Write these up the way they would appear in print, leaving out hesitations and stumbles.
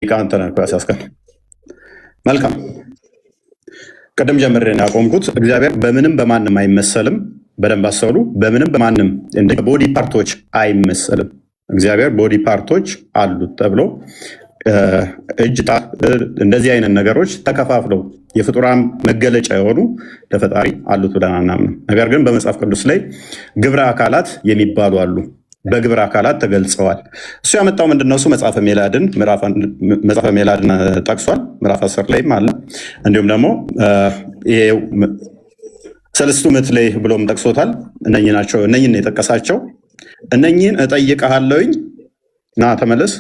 ቃንተ ነው ያሳስከን። መልካም ቀደም ጀምሬ ያቆምኩት እግዚአብሔር በምንም በማንም አይመሰልም። በደንብ አስተውሉ። በምንም በማንም እንደ ቦዲ ፓርቶች አይመሰልም። እግዚአብሔር ቦዲ ፓርቶች አሉት ተብሎ እጅ፣ ጣት፣ እንደዚህ አይነት ነገሮች ተከፋፍለው የፍጡራን መገለጫ የሆኑ ለፈጣሪ አሉት ብለን አናምንም። ነገር ግን በመጽሐፍ ቅዱስ ላይ ግብረ አካላት የሚባሉ አሉ። በግብረ አካላት ተገልጸዋል። እሱ ያመጣው ምንድነው? እሱ መጽሐፈ ሜላድን ጠቅሷል። ምዕራፍ 10 ላይም አለ። እንዲሁም ደግሞ ሰለስቱ ምዕት ላይ ብሎም ጠቅሶታል። እነኚህ ናቸው። እነኚህን የጠቀሳቸው እነኚህን እጠይቅሃለሁኝ ና ተመለስ።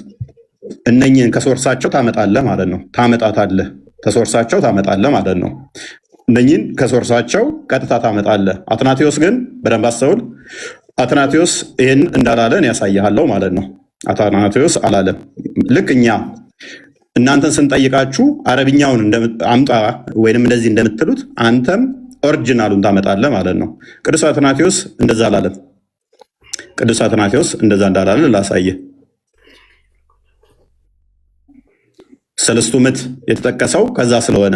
እነኚህን ከሶርሳቸው ታመጣለህ ማለት ነው። ታመጣታለህ፣ ከሶርሳቸው ታመጣለህ ማለት ነው። እነኚህን ከሶርሳቸው ቀጥታ ታመጣለህ። አትናቴዎስ ግን በደንብ አስተውል። አትናቴዎስ ይህን እንዳላለን ያሳያለው ማለት ነው። አትናቴዎስ አላለም። ልክ እኛ እናንተን ስንጠይቃችሁ አረብኛውን አምጣ ወይንም እንደዚህ እንደምትሉት አንተም ኦሪጂናሉን ታመጣለህ ማለት ነው። ቅዱስ አትናቴዎስ እንደዛ አላለም። ቅዱስ አትናቴዎስ እንደዛ እንዳላለ ላሳየ። ሰለስቱ ምዕት የተጠቀሰው ከዛ ስለሆነ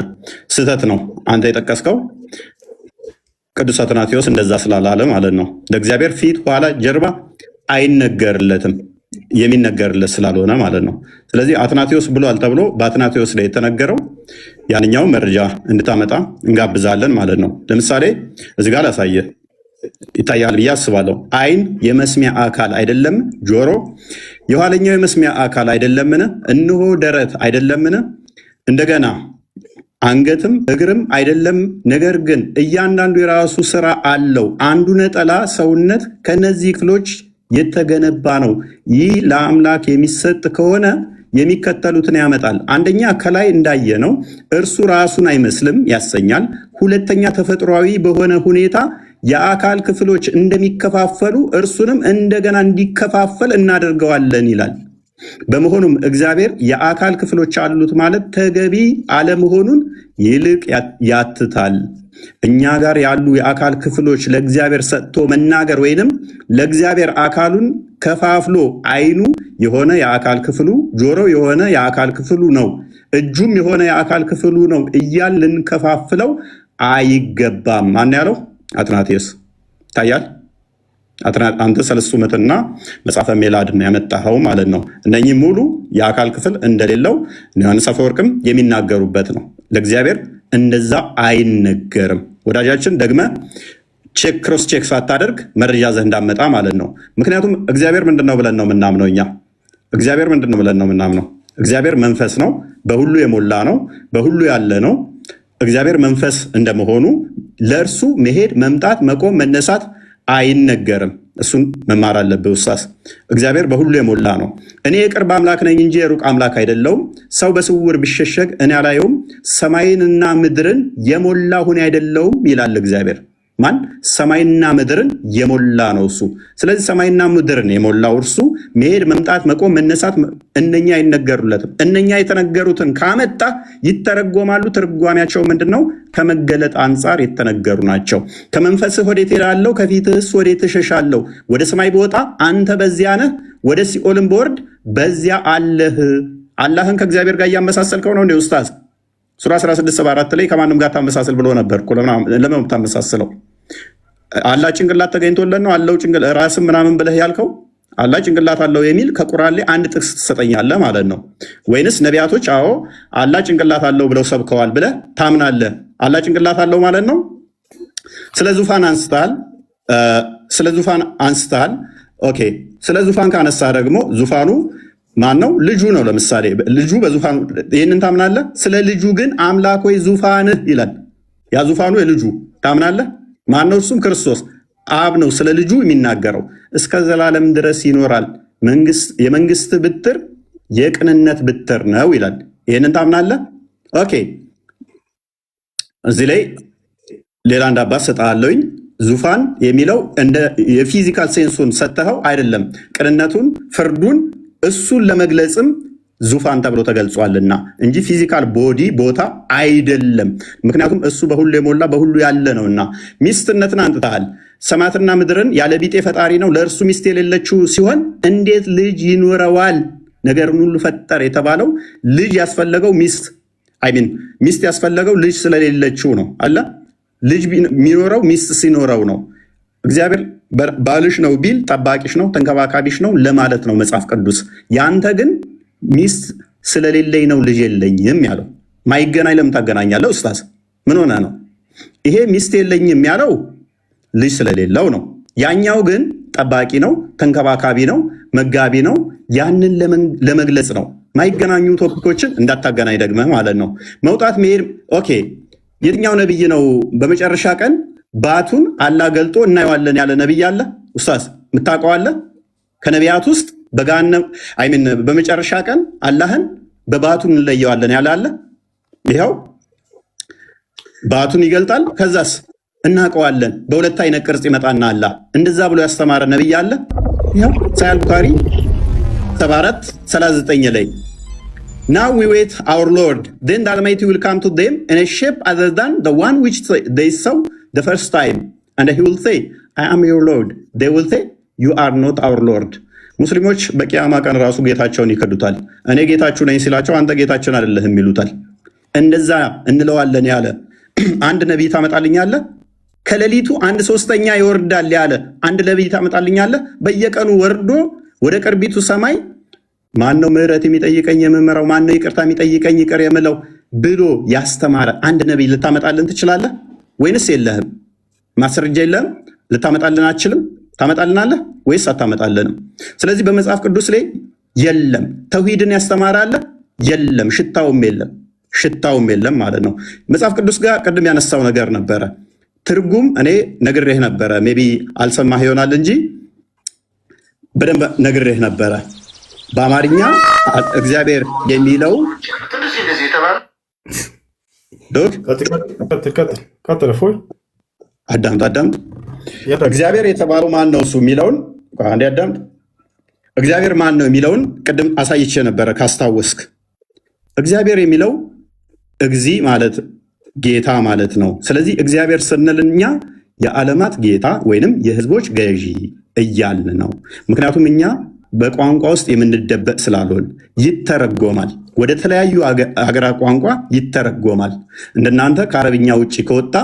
ስህተት ነው አንተ የጠቀስከው። ቅዱስ አትናቴዎስ እንደዛ ስላላለ ማለት ነው። ለእግዚአብሔር ፊት፣ ኋላ፣ ጀርባ አይነገርለትም፣ የሚነገርለት ስላልሆነ ማለት ነው። ስለዚህ አትናቴዎስ ብሏል ተብሎ በአትናቴዎስ ላይ የተነገረው ያንኛው መረጃ እንድታመጣ እንጋብዛለን ማለት ነው። ለምሳሌ እዚህ ጋር ላሳየ ይታያል ብዬ አስባለሁ። አይን የመስሚያ አካል አይደለም? ጆሮ የኋለኛው የመስሚያ አካል አይደለምን? እነሆ ደረት አይደለምን? እንደገና አንገትም እግርም አይደለም? ነገር ግን እያንዳንዱ የራሱ ስራ አለው። አንዱ ነጠላ ሰውነት ከነዚህ ክፍሎች የተገነባ ነው። ይህ ለአምላክ የሚሰጥ ከሆነ የሚከተሉትን ያመጣል። አንደኛ ከላይ እንዳየ ነው እርሱ ራሱን አይመስልም ያሰኛል። ሁለተኛ ተፈጥሯዊ በሆነ ሁኔታ የአካል ክፍሎች እንደሚከፋፈሉ እርሱንም እንደገና እንዲከፋፈል እናደርገዋለን ይላል። በመሆኑም እግዚአብሔር የአካል ክፍሎች አሉት ማለት ተገቢ አለመሆኑን ይልቅ ያትታል። እኛ ጋር ያሉ የአካል ክፍሎች ለእግዚአብሔር ሰጥቶ መናገር ወይንም ለእግዚአብሔር አካሉን ከፋፍሎ አይኑ የሆነ የአካል ክፍሉ፣ ጆሮ የሆነ የአካል ክፍሉ ነው፣ እጁም የሆነ የአካል ክፍሉ ነው እያል ልንከፋፍለው አይገባም። ማን ያለው? አትናቴዎስ። ታያል። አንተ ሰለስቱ ምዕትና መጽሐፈ ሜላድን ያመጣኸው ማለት ነው። እነኚህ ሙሉ የአካል ክፍል እንደሌለው ዮሐንስ አፈወርቅም የሚናገሩበት ነው። ለእግዚአብሔር እንደዛ አይነገርም። ወዳጃችን ደግመ ክሮስ ቼክ ሳታደርግ መረጃ ዘህ እንዳመጣ ማለት ነው። ምክንያቱም እግዚአብሔር ምንድነው ብለን ነው የምናምነው? እኛ እግዚአብሔር ምንድነው ብለን ነው የምናምነው? እግዚአብሔር መንፈስ ነው፣ በሁሉ የሞላ ነው፣ በሁሉ ያለ ነው። እግዚአብሔር መንፈስ እንደመሆኑ ለእርሱ መሄድ፣ መምጣት፣ መቆም፣ መነሳት አይነገርም። እሱን መማር አለብህ ኡስታዝ። እግዚአብሔር በሁሉ የሞላ ነው። እኔ የቅርብ አምላክ ነኝ እንጂ የሩቅ አምላክ አይደለውም። ሰው በስውር ቢሸሸግ እኔ አላየውም። ሰማይንና ምድርን የሞላ ሁኔ አይደለውም ይላል እግዚአብሔር። ማን? ሰማይና ምድርን የሞላ ነው እሱ። ስለዚህ ሰማይና ምድርን የሞላው እርሱ መሄድ፣ መምጣት፣ መቆም፣ መነሳት እነኛ አይነገሩለትም። እነኛ የተነገሩትን ካመጣ ይተረጎማሉ። ትርጓሜያቸው ምንድን ነው? ከመገለጥ አንጻር የተነገሩ ናቸው። ከመንፈስህ ወዴት እሄዳለሁ? ከፊትህስ ወዴት እሸሻለሁ? ወደ ሰማይ ብወጣ አንተ በዚያ ነህ፣ ወደ ሲኦልም ብወርድ በዚያ አለህ። አላህን ከእግዚአብሔር ጋር እያመሳሰልከው ነው እንዴ ኡስታዝ? ሱራ 16:74 ላይ ከማንም ጋር ታመሳስል ብሎ ነበር እኮ። ለምን ታመሳስለው? አላህ ጭንቅላት ተገኝቶለት ነው አለው ራስም ምናምን ብለህ ያልከው? አላህ ጭንቅላት አለው የሚል ከቁርአን ላይ አንድ ጥቅስ ትሰጠኛለህ ማለት ነው? ወይንስ ነቢያቶች አዎ አላህ ጭንቅላት አለው ብለው ሰብከዋል ብለህ ታምናለህ? አላህ ጭንቅላት አለው ማለት ነው? ስለ ዙፋን አንስተሃል። ኦኬ፣ ስለ ዙፋን ካነሳ ደግሞ ዙፋኑ ማን ነው? ልጁ ነው። ለምሳሌ ልጁ በዙፋኑ ይህንን ታምናለህ? ስለ ልጁ ግን አምላክ ወይ ዙፋንህ ይላል። ያ ዙፋኑ የልጁ ታምናለህ? ማን ነው? እርሱም ክርስቶስ አብ ነው። ስለ ልጁ የሚናገረው እስከ ዘላለም ድረስ ይኖራል፣ የመንግስት ብትር የቅንነት ብትር ነው ይላል። ይህንን ታምናለህ? ኦኬ፣ እዚህ ላይ ሌላ አንድ አባት ሰጥሃለሁኝ። ዙፋን የሚለው እንደ የፊዚካል ሴንሱን ሰጥተኸው አይደለም፣ ቅንነቱን፣ ፍርዱን እሱን ለመግለጽም ዙፋን ተብሎ ተገልጿልና እንጂ ፊዚካል ቦዲ ቦታ አይደለም። ምክንያቱም እሱ በሁሉ የሞላ በሁሉ ያለ ነውና። ሚስትነትን አንጥተሃል። ሰማያትና ምድርን ያለ ቢጤ ፈጣሪ ነው፣ ለእርሱ ሚስት የሌለችው ሲሆን እንዴት ልጅ ይኖረዋል? ነገርን ሁሉ ፈጠረ የተባለው ልጅ ያስፈለገው ሚስት ያስፈለገው ልጅ ስለሌለችው ነው አለ። ልጅ የሚኖረው ሚስት ሲኖረው ነው። እግዚአብሔር ባልሽ ነው ቢል ጠባቂሽ ነው ተንከባካቢሽ ነው ለማለት ነው መጽሐፍ ቅዱስ። ያንተ ግን ሚስት ስለሌለኝ ነው ልጅ የለኝም ያለው። ማይገናኝ ለምን ታገናኛለህ ኡስታዝ? ምን ሆነ ነው? ይሄ ሚስት የለኝም ያለው ልጅ ስለሌለው ነው። ያኛው ግን ጠባቂ ነው፣ ተንከባካቢ ነው፣ መጋቢ ነው። ያንን ለመግለጽ ነው። ማይገናኙ ቶፒኮችን እንዳታገናኝ ደግመህ ማለት ነው። መውጣት መሄድ ኦኬ። የትኛው ነብይ ነው በመጨረሻ ቀን ባቱን አላህ ገልጦ እናየዋለን ያለ ነብይ አለ? ኡስታዝ የምታውቀው አለ? ከነቢያት ውስጥ በመጨረሻ ቀን አላህን በባቱን እንለየዋለን ያለ አለ? ይኸው ባቱን ይገልጣል። ከዛስ እናውቀዋለን በሁለት አይነት ቅርጽ ይመጣና አላህ እንደዛ ብሎ ያስተማረ ነብይ አለ? ይኸው ሳሂህ ቡኻሪ 74:39 ላይ Now we wait our Lord, then the Almighty will come to them in a shape other than the one which they saw the first time, and he will say, I am your Lord. They will say, you are not our Lord. ሙስሊሞች በቂያማ ቀን ራሱ ጌታቸውን ይከዱታል። እኔ ጌታችሁ ነኝ ሲላቸው አንተ ጌታችን አይደለህም ይሉታል። እንደዛ እንለዋለን ያለ አንድ ነቢይ ታመጣልኛለህ? ከሌሊቱ 1/3 ይወርዳል ያለ አንድ ነቢይ ታመጣልኛለህ? በየቀኑ ወርዶ ወደ ቅርቢቱ ሰማይ ማን ነው ምህረት የሚጠይቀኝ የምመራው? ማን ነው ይቅርታ የሚጠይቀኝ ይቅር የምለው ብሎ ያስተማረ አንድ ነቢይ ልታመጣልን ትችላለህ ወይንስ የለህም? ማስረጃ የለህም? ልታመጣልን አትችልም? ታመጣልናለህ ወይስ አታመጣልንም? ስለዚህ በመጽሐፍ ቅዱስ ላይ የለም። ተውሂድን ያስተማራለ የለም። ሽታውም የለም ማለት ነው። መጽሐፍ ቅዱስ ጋር ቅድም ያነሳው ነገር ነበረ። ትርጉም እኔ ነግሬህ ነበረ። ሜይ ቢ አልሰማህ ይሆናል እንጂ በደንብ ነግሬህ ነበረ። በአማርኛ እግዚአብሔር የሚለው አዳምጥ። እግዚአብሔር የተባለው ማን ነው? እሱ የሚለውን አንዴ አዳምጥ። እግዚአብሔር ማን ነው የሚለውን ቅድም አሳይቼ ነበረ ካስታወስክ። እግዚአብሔር የሚለው እግዚ ማለት ጌታ ማለት ነው። ስለዚህ እግዚአብሔር ስንል እኛ የዓለማት ጌታ ወይንም የህዝቦች ገዢ እያልን ነው። ምክንያቱም እኛ በቋንቋ ውስጥ የምንደበቅ ስላልሆን ይተረጎማል። ወደ ተለያዩ ሀገራት ቋንቋ ይተረጎማል። እንደናንተ ከአረብኛ ውጭ ከወጣ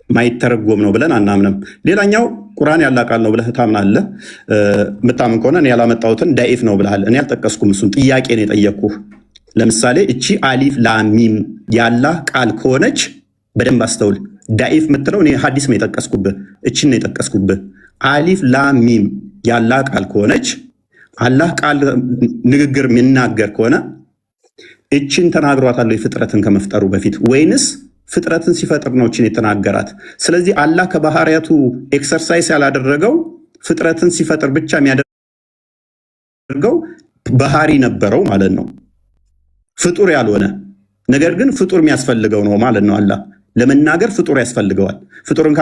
ማይተረጎም ነው ብለን አናምንም። ሌላኛው ቁርአን ያላ ቃል ነው ብለህ ታምናለህ። የምታምን ከሆነ እኔ ያላመጣሁትን ዳኢፍ ነው ብለሃል። እኔ አልጠቀስኩም። እሱን ጥያቄ ነው የጠየቅኩህ። ለምሳሌ እቺ አሊፍ ላሚም ያላህ ቃል ከሆነች በደንብ አስተውል። ዳኢፍ የምትለው እኔ ሀዲስ ነው የጠቀስኩብህ። እችን ነው የጠቀስኩብህ። አሊፍ ላሚም ያላህ ቃል ከሆነች አላህ ቃል ንግግር የሚናገር ከሆነ እችን ተናግሯታል ፍጥረትን ከመፍጠሩ በፊት ወይንስ ፍጥረትን ሲፈጥር ነው እችን የተናገራት? ስለዚህ አላህ ከባህሪያቱ ኤክሰርሳይዝ ያላደረገው ፍጥረትን ሲፈጥር ብቻ የሚያደርገው ባህሪ ነበረው ማለት ነው። ፍጡር ያልሆነ ነገር ግን ፍጡር የሚያስፈልገው ነው ማለት ነው። አላህ ለመናገር ፍጡር ያስፈልገዋል። ፍጡርን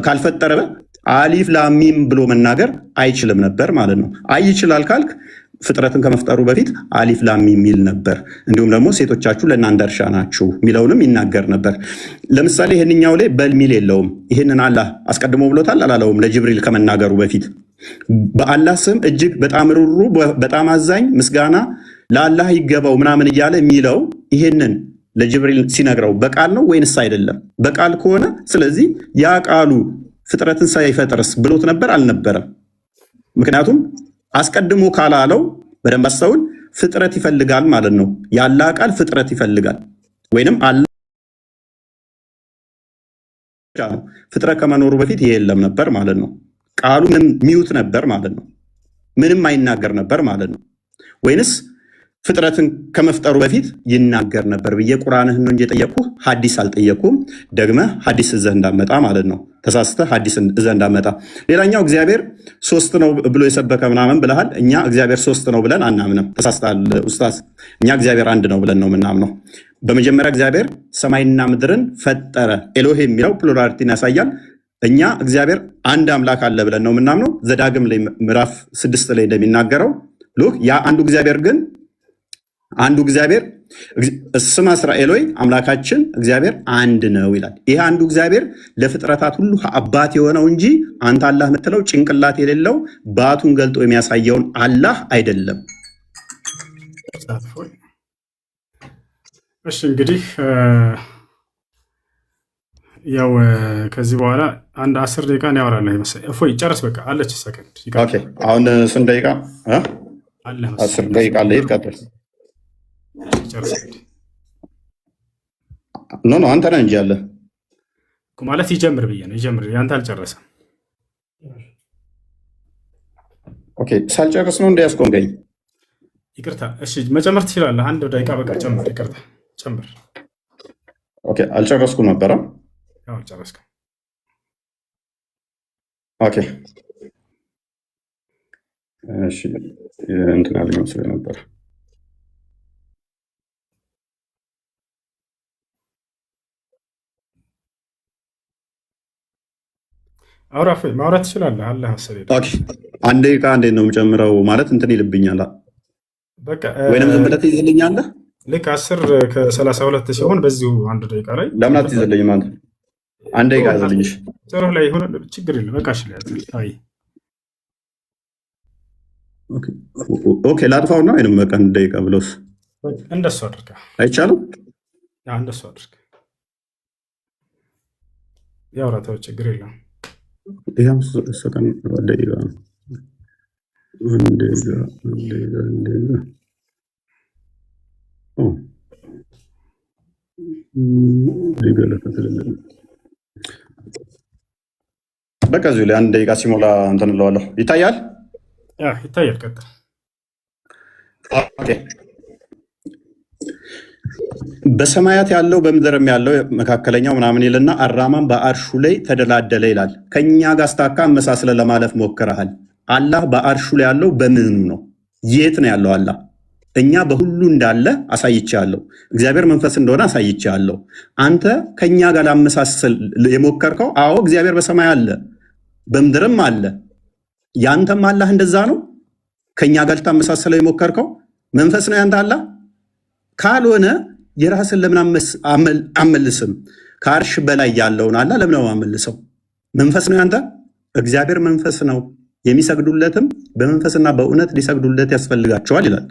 ካልፈጠረ አሊፍ ላሚም ብሎ መናገር አይችልም ነበር ማለት ነው። ይችላል ካልክ ፍጥረትን ከመፍጠሩ በፊት አሊፍ ላሚም የሚል ነበር። እንዲሁም ደግሞ ሴቶቻችሁ ለእናንተ እርሻ ናችሁ የሚለውንም ይናገር ነበር። ለምሳሌ ይህንኛው ላይ በልሚል የለውም። ይህንን አላህ አስቀድሞ ብሎታል አላለውም? ለጅብሪል ከመናገሩ በፊት በአላህ ስም እጅግ በጣም ሩሩ በጣም አዛኝ ምስጋና ለአላህ ይገባው ምናምን እያለ የሚለው ይህንን ለጅብሪል ሲነግረው በቃል ነው ወይንስ አይደለም? በቃል ከሆነ ስለዚህ ያ ቃሉ ፍጥረትን ሳይፈጥርስ ብሎት ነበር አልነበረም? ምክንያቱም አስቀድሞ ካላለው በደንብ አስተውል፣ ፍጥረት ይፈልጋል ማለት ነው። የአላህ ቃል ፍጥረት ይፈልጋል ወይንም ፍጥረት ከመኖሩ በፊት ይሄ የለም ነበር ማለት ነው። ቃሉ ምንም ሚውት ነበር ማለት ነው። ምንም አይናገር ነበር ማለት ነው። ወይንስ ፍጥረትን ከመፍጠሩ በፊት ይናገር ነበር ብዬ ቁርአንህን ነው እንጂ የጠየቅኩህ ሐዲስ አልጠየቅኩም። ደግመህ ሐዲስ እዘህ እንዳመጣ ማለት ነው። ተሳስተህ ሐዲስ እዘህ እንዳመጣ። ሌላኛው እግዚአብሔር 3 ነው ብሎ የሰበከ ምናምን ብለሃል። እኛ እግዚአብሔር 3 ነው ብለን አናምንም። ተሳስተሃል ኡስታዝ። እኛ እግዚአብሔር 1 ነው ብለን ነው የምናምነው። በመጀመሪያ እግዚአብሔር ሰማይና ምድርን ፈጠረ። ኤሎሄ የሚለው ፕሉራሊቲን ያሳያል። እኛ እግዚአብሔር አንድ አምላክ አለ ብለን ነው የምናምነው። ዘዳግም ላይ ምዕራፍ 6 ላይ እንደሚናገረው ሉክ ያ አንዱ እግዚአብሔር እስማ እስራኤል ሆይ አምላካችን እግዚአብሔር አንድ ነው ይላል። ይሄ አንዱ እግዚአብሔር ለፍጥረታት ሁሉ አባት የሆነው እንጂ አንተ አላህ የምትለው ጭንቅላት የሌለው ባቱን ገልጦ የሚያሳየውን አላህ አይደለም። እፎይ። እሺ እንግዲህ ያው ከዚህ በኋላ አንድ 10 ደቂቃ ነው ያወራለህ መሰለኝ። እፎይ ጨርስ፣ በቃ አለች ሰከንድ ኦኬ። አሁን ስንት ደቂቃ አለ? 10 ደቂቃ አለ። ይቀጥል። ጨርስ እንግዲህ። ኖ አንተ ነህ እንጂ ያለ ማለት ይጀምር ብዬ ነው። ይጀምር፣ ያንተ አልጨረሰም። ኦኬ፣ ሳልጨርስ ነው እንዲያስቆንገኝ። ይቅርታ። እሺ መጨመር ትችላለህ። አንድ ደቂቃ በቃ ጨምር። ይቅርታ ጨምር። ኦኬ፣ አልጨረስኩም ነበረ። ያው አልጨረስኩም። ኦኬ፣ እሺ እንትን አለ መስሎኝ ነበር። አውራ ማውራት ትችላለህ። አለ መሰለኝ። ኦኬ፣ አንድ ደቂቃ እንዴት ነው የምጨምረው? ማለት እንትን ይልብኛል። በቃ ወይንም ዝም ብለህ ትይዝልኛለህ? ልክ 10 ከ32 ሲሆን በዚሁ አንድ ደቂቃ ላይ ለምን አትይዝልኝም አንተ? አንድ ደቂቃ ያዝልኝ። ጥሩህ ላይ ሆነ ችግር የለም። በቃ እሺ ላይ አይ ኦኬ፣ ላጥፋውና ወይንም በቃ አንድ ደቂቃ ብለውስ እንደሱ አድርጋ አይቻልም? እንደሱ አድርጋ ያውራታው ችግር የለም። ይሄም ሰከን ደቂቃ በቃ እዚሁ ላይ አንድ ደቂቃ ሲሞላ እንትን እለዋለሁ። ይታያል? ይታያል። ቀጥል። ኦኬ። በሰማያት ያለው በምድርም ያለው መካከለኛው ምናምን ይልና አራማም በአርሹ ላይ ተደላደለ ይላል። ከኛ ጋር ስታካ አመሳስለ ለማለፍ ሞክረሃል። አላህ በአርሹ ላይ ያለው በምኑ ነው? የት ነው ያለው አላህ? እኛ በሁሉ እንዳለ አሳይቻለሁ። እግዚአብሔር መንፈስ እንደሆነ አሳይቻለሁ። አንተ ከኛ ጋር ላመሳሰል የሞከርከው፣ አዎ እግዚአብሔር በሰማይ አለ በምድርም አለ። ያንተም አላህ እንደዛ ነው። ከኛ ጋር ልታመሳሰለው የሞከርከው መንፈስ ነው ያንተ አላህ። ካልሆነ የራስን ለምን አመልስም? ከአርሽ በላይ ያለውን አላህ ለምን አመልሰው? መንፈስ ነው ያንተ። እግዚአብሔር መንፈስ ነው፣ የሚሰግዱለትም በመንፈስና በእውነት ሊሰግዱለት ያስፈልጋቸዋል ይላል።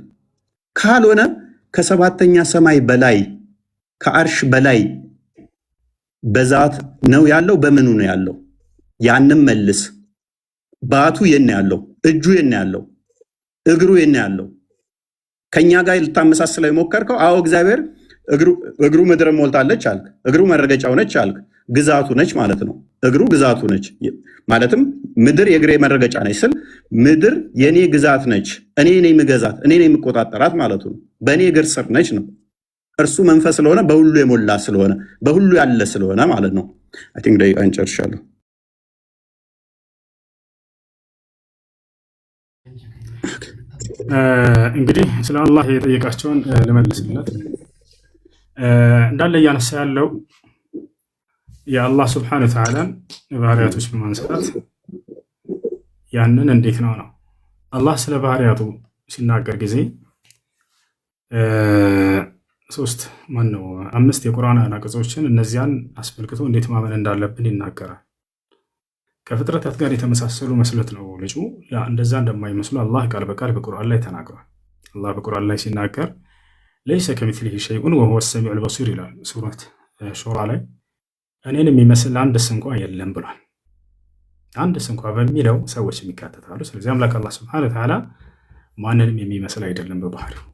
ካልሆነ ከሰባተኛ ሰማይ በላይ ከአርሽ በላይ በዛት ነው ያለው። በምኑ ነው ያለው? ያንም መልስ። ባቱ የት ያለው? እጁ የት ያለው? እግሩ የት ያለው? ከኛ ጋር ልታመሳስለው የሞከርከው፣ አዎ እግዚአብሔር እግሩ ምድር ሞልታለች አልክ። እግሩ መረገጫው ነች አልክ። ግዛቱ ነች ማለት ነው። እግሩ ግዛቱ ነች ማለትም ምድር የእግሬ መረገጫ ነች ስል ምድር የኔ ግዛት ነች፣ እኔ ነኝ የምገዛት፣ እኔ ነኝ የምቆጣጠራት ማለቱ ነው። በእኔ እግር ስር ነች ነው። እርሱ መንፈስ ስለሆነ በሁሉ የሞላ ስለሆነ በሁሉ ያለ ስለሆነ ማለት ነው። አይ ቲንክ ደቂቃ እንጨርሻለሁ። እንግዲህ ስለ አላህ የጠየቃቸውን ልመልስለት። እንዳለ እያነሳ ያለው የአላህ ስብሐነሁ ወተዓላን ባህሪያቶች በማንሳት ያንን እንዴት ነው አላህ ስለ ባህሪያቱ ሲናገር ጊዜ 5 የቁርአን አንቀጾችን እነዚያን አስመልክቶ እንዴት ማመን እንዳለብን ይናገራል። ከፍጥረታት ጋር የተመሳሰሉ መስሎት ነው ልጁ። እንደዛ እንደማይመስሉ አላህ ቃል በቃል በቁርአን ላይ ተናግሯል። አላህ በቁርአን ላይ ሲናገር ለይሰ ከሚስሊሂ ሸይኡን ወሁወ ሰሚዑል በሲር ይላል ሱረት ሹራ ላይ። እኔን የሚመስል አንድስ እንኳ የለም ብሏል። አንድስ እንኳ በሚለው ሰዎች የሚካተታሉ። ስለዚህ አምላክ አላህ ሱብሓነሁ ወተዓላ ማንንም የሚመስል አይደለም በባህሪው።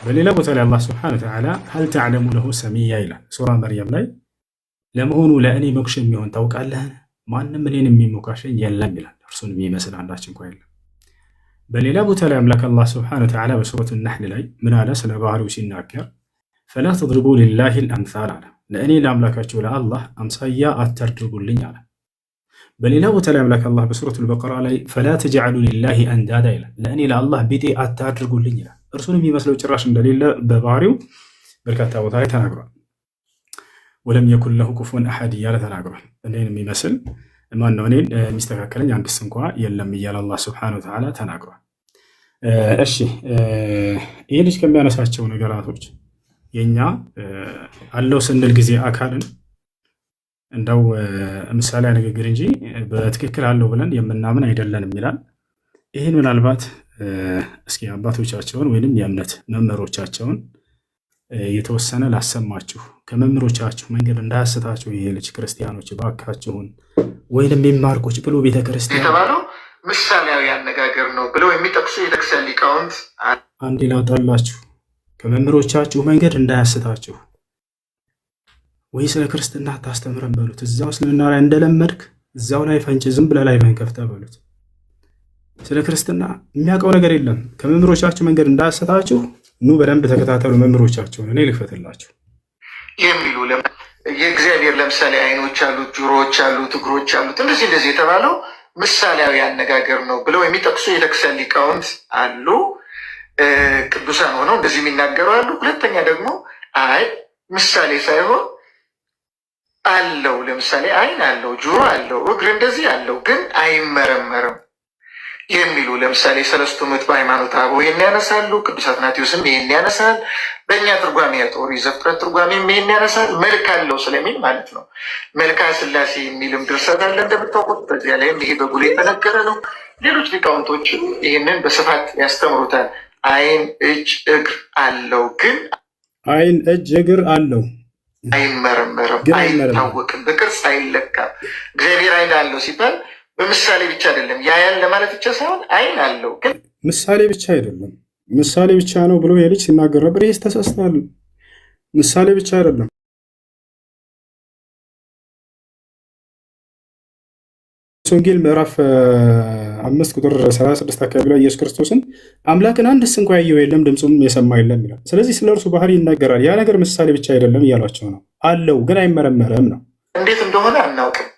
በሌላ ቦታ ላይ አላህ ሱብሓነሁ ወተዓላ ሀል ተዕለሙ ለሁ ሰሚያ ይላል ሱራ መርየም ላይ። ለመሆኑ ለእኔ ሞክሽ የሚሆን ታውቃለህን? ማንም እኔን የሚሞካሸኝ የለም ይላል። እርሱን የሚመስል አንዳች እንኳ የለም። በሌላ ቦታ ላይ አምላክ አላህ ሱብሓነሁ ወተዓላ በሱረት ነሕል ላይ ምን አለ? ስለ ባህሪው ሲናገር ፈላ ተድሪቡ ሊላሂ አልአምሳል አለ። ለእኔ ለአምላካቸው ለአላህ አምሳያ አታድርጉልኝ አለ። በሌላ ቦታ ላይ አምላክ አላህ በሱረቱል በቀራ ላይ ፈላ ተጅዐሉ ሊላሂ አንዳዳ ይላል። ለእኔ ለአላህ ቢጤ አታድርጉልኝ ይላል። እርሱን የሚመስለው ጭራሽ እንደሌለ በባህሪው በርካታ ቦታ ላይ ተናግሯል። ወለም የኩን ለሁ ኩፉወን አሐድ እያለ ተናግሯል። እኔን የሚመስል ማነው? እኔን የሚስተካከለኝ አንድስ እንኳ የለም እያለ አላህ ሱብሓነሁ ወተዓላ ተናግሯል። እሺ ይህ ልጅ ከሚያነሳቸው ነገራቶች የኛ አለው ስንል ጊዜ አካልን እንደው ምሳሌ ንግግር እንጂ በትክክል አለው ብለን የምናምን አይደለንም ይላል። ይህን ምናልባት እስኪ አባቶቻቸውን ወይንም የእምነት መምህሮቻቸውን የተወሰነ ላሰማችሁ። ከመምህሮቻችሁ መንገድ እንዳያስታችሁ ይሄ ልጅ ክርስቲያኖች ባካችሁን፣ ወይንም የሚማርኮች ብሎ ቤተክርስቲያን የተባለው ምሳሌያዊ አነጋገር ነው ብለው የሚጠቅሱ የቤተክርስቲያን ሊቃውንት አንድ ላውጣላችሁ። ከመምህሮቻችሁ መንገድ እንዳያስታችሁ፣ ወይ ስለ ክርስትና አታስተምረን በሉት። እዛው እስልምና ላይ እንደለመድክ እዛው ላይ ፈንጭ ዝም ብለህ ላይ ከፍተህ በሉት። ስለ ክርስትና የሚያውቀው ነገር የለም። ከመምህሮቻችሁ መንገድ እንዳያስታችሁ ኑ በደንብ ተከታተሉ መምህሮቻችሁን። እኔ ልክፈትላችሁ የሚሉ የእግዚአብሔር ለምሳሌ አይኖች አሉት፣ ጆሮዎች አሉት፣ እግሮች አሉት እንደዚህ የተባለው ምሳሌያዊ አነጋገር ነው ብለው የሚጠቅሱ የቤተክርስቲያን ሊቃውንት አሉ። ቅዱሳን ሆነው እንደዚህ የሚናገሩ አሉ። ሁለተኛ ደግሞ አይ ምሳሌ ሳይሆን አለው፣ ለምሳሌ አይን አለው፣ ጆሮ አለው፣ እግር እንደዚህ አለው ግን አይመረመርም የሚሉ ለምሳሌ ሰለስቱ ምዕት በሃይማኖተ አበው ይህን ያነሳሉ። ቅዱስ አትናቴዎስም ይህን ያነሳል። በእኛ ትርጓሜ የኦሪት ዘፍጥረት ትርጓሜም ይህን ያነሳል። መልክ አለው ስለሚል ማለት ነው። መልክአ ሥላሴ የሚልም ድርሰት አለ እንደምታውቁት። በዚያ ላይም ይሄ በጉል የተነገረ ነው። ሌሎች ሊቃውንቶችም ይህንን በስፋት ያስተምሩታል። አይን፣ እጅ፣ እግር አለው ግን አይን፣ እጅ፣ እግር አለው አይመረመርም፣ አይታወቅም፣ በቅርጽ አይለካም። እግዚአብሔር አይን አለው ሲባል በምሳሌ ብቻ አይደለም፣ ያያል ለማለት ብቻ ሳይሆን አይን አለው ግን ምሳሌ ብቻ አይደለም። ምሳሌ ብቻ ነው ብሎ የልጅ ሲናገር ነበር። ይህ ተሳስቷል። ምሳሌ ብቻ አይደለም። ወንጌል ምዕራፍ 5 ቁጥር 36 አካባቢ ላይ ኢየሱስ ክርስቶስን አምላክን አንድስ እንኳ ያየው የለም ድምፁም የሰማ የለም ይላል። ስለዚህ ስለ እርሱ ባህሪ ይናገራል። ያ ነገር ምሳሌ ብቻ አይደለም እያሏቸው ነው። አለው ግን አይመረመርም ነው። እንዴት እንደሆነ አናውቅም።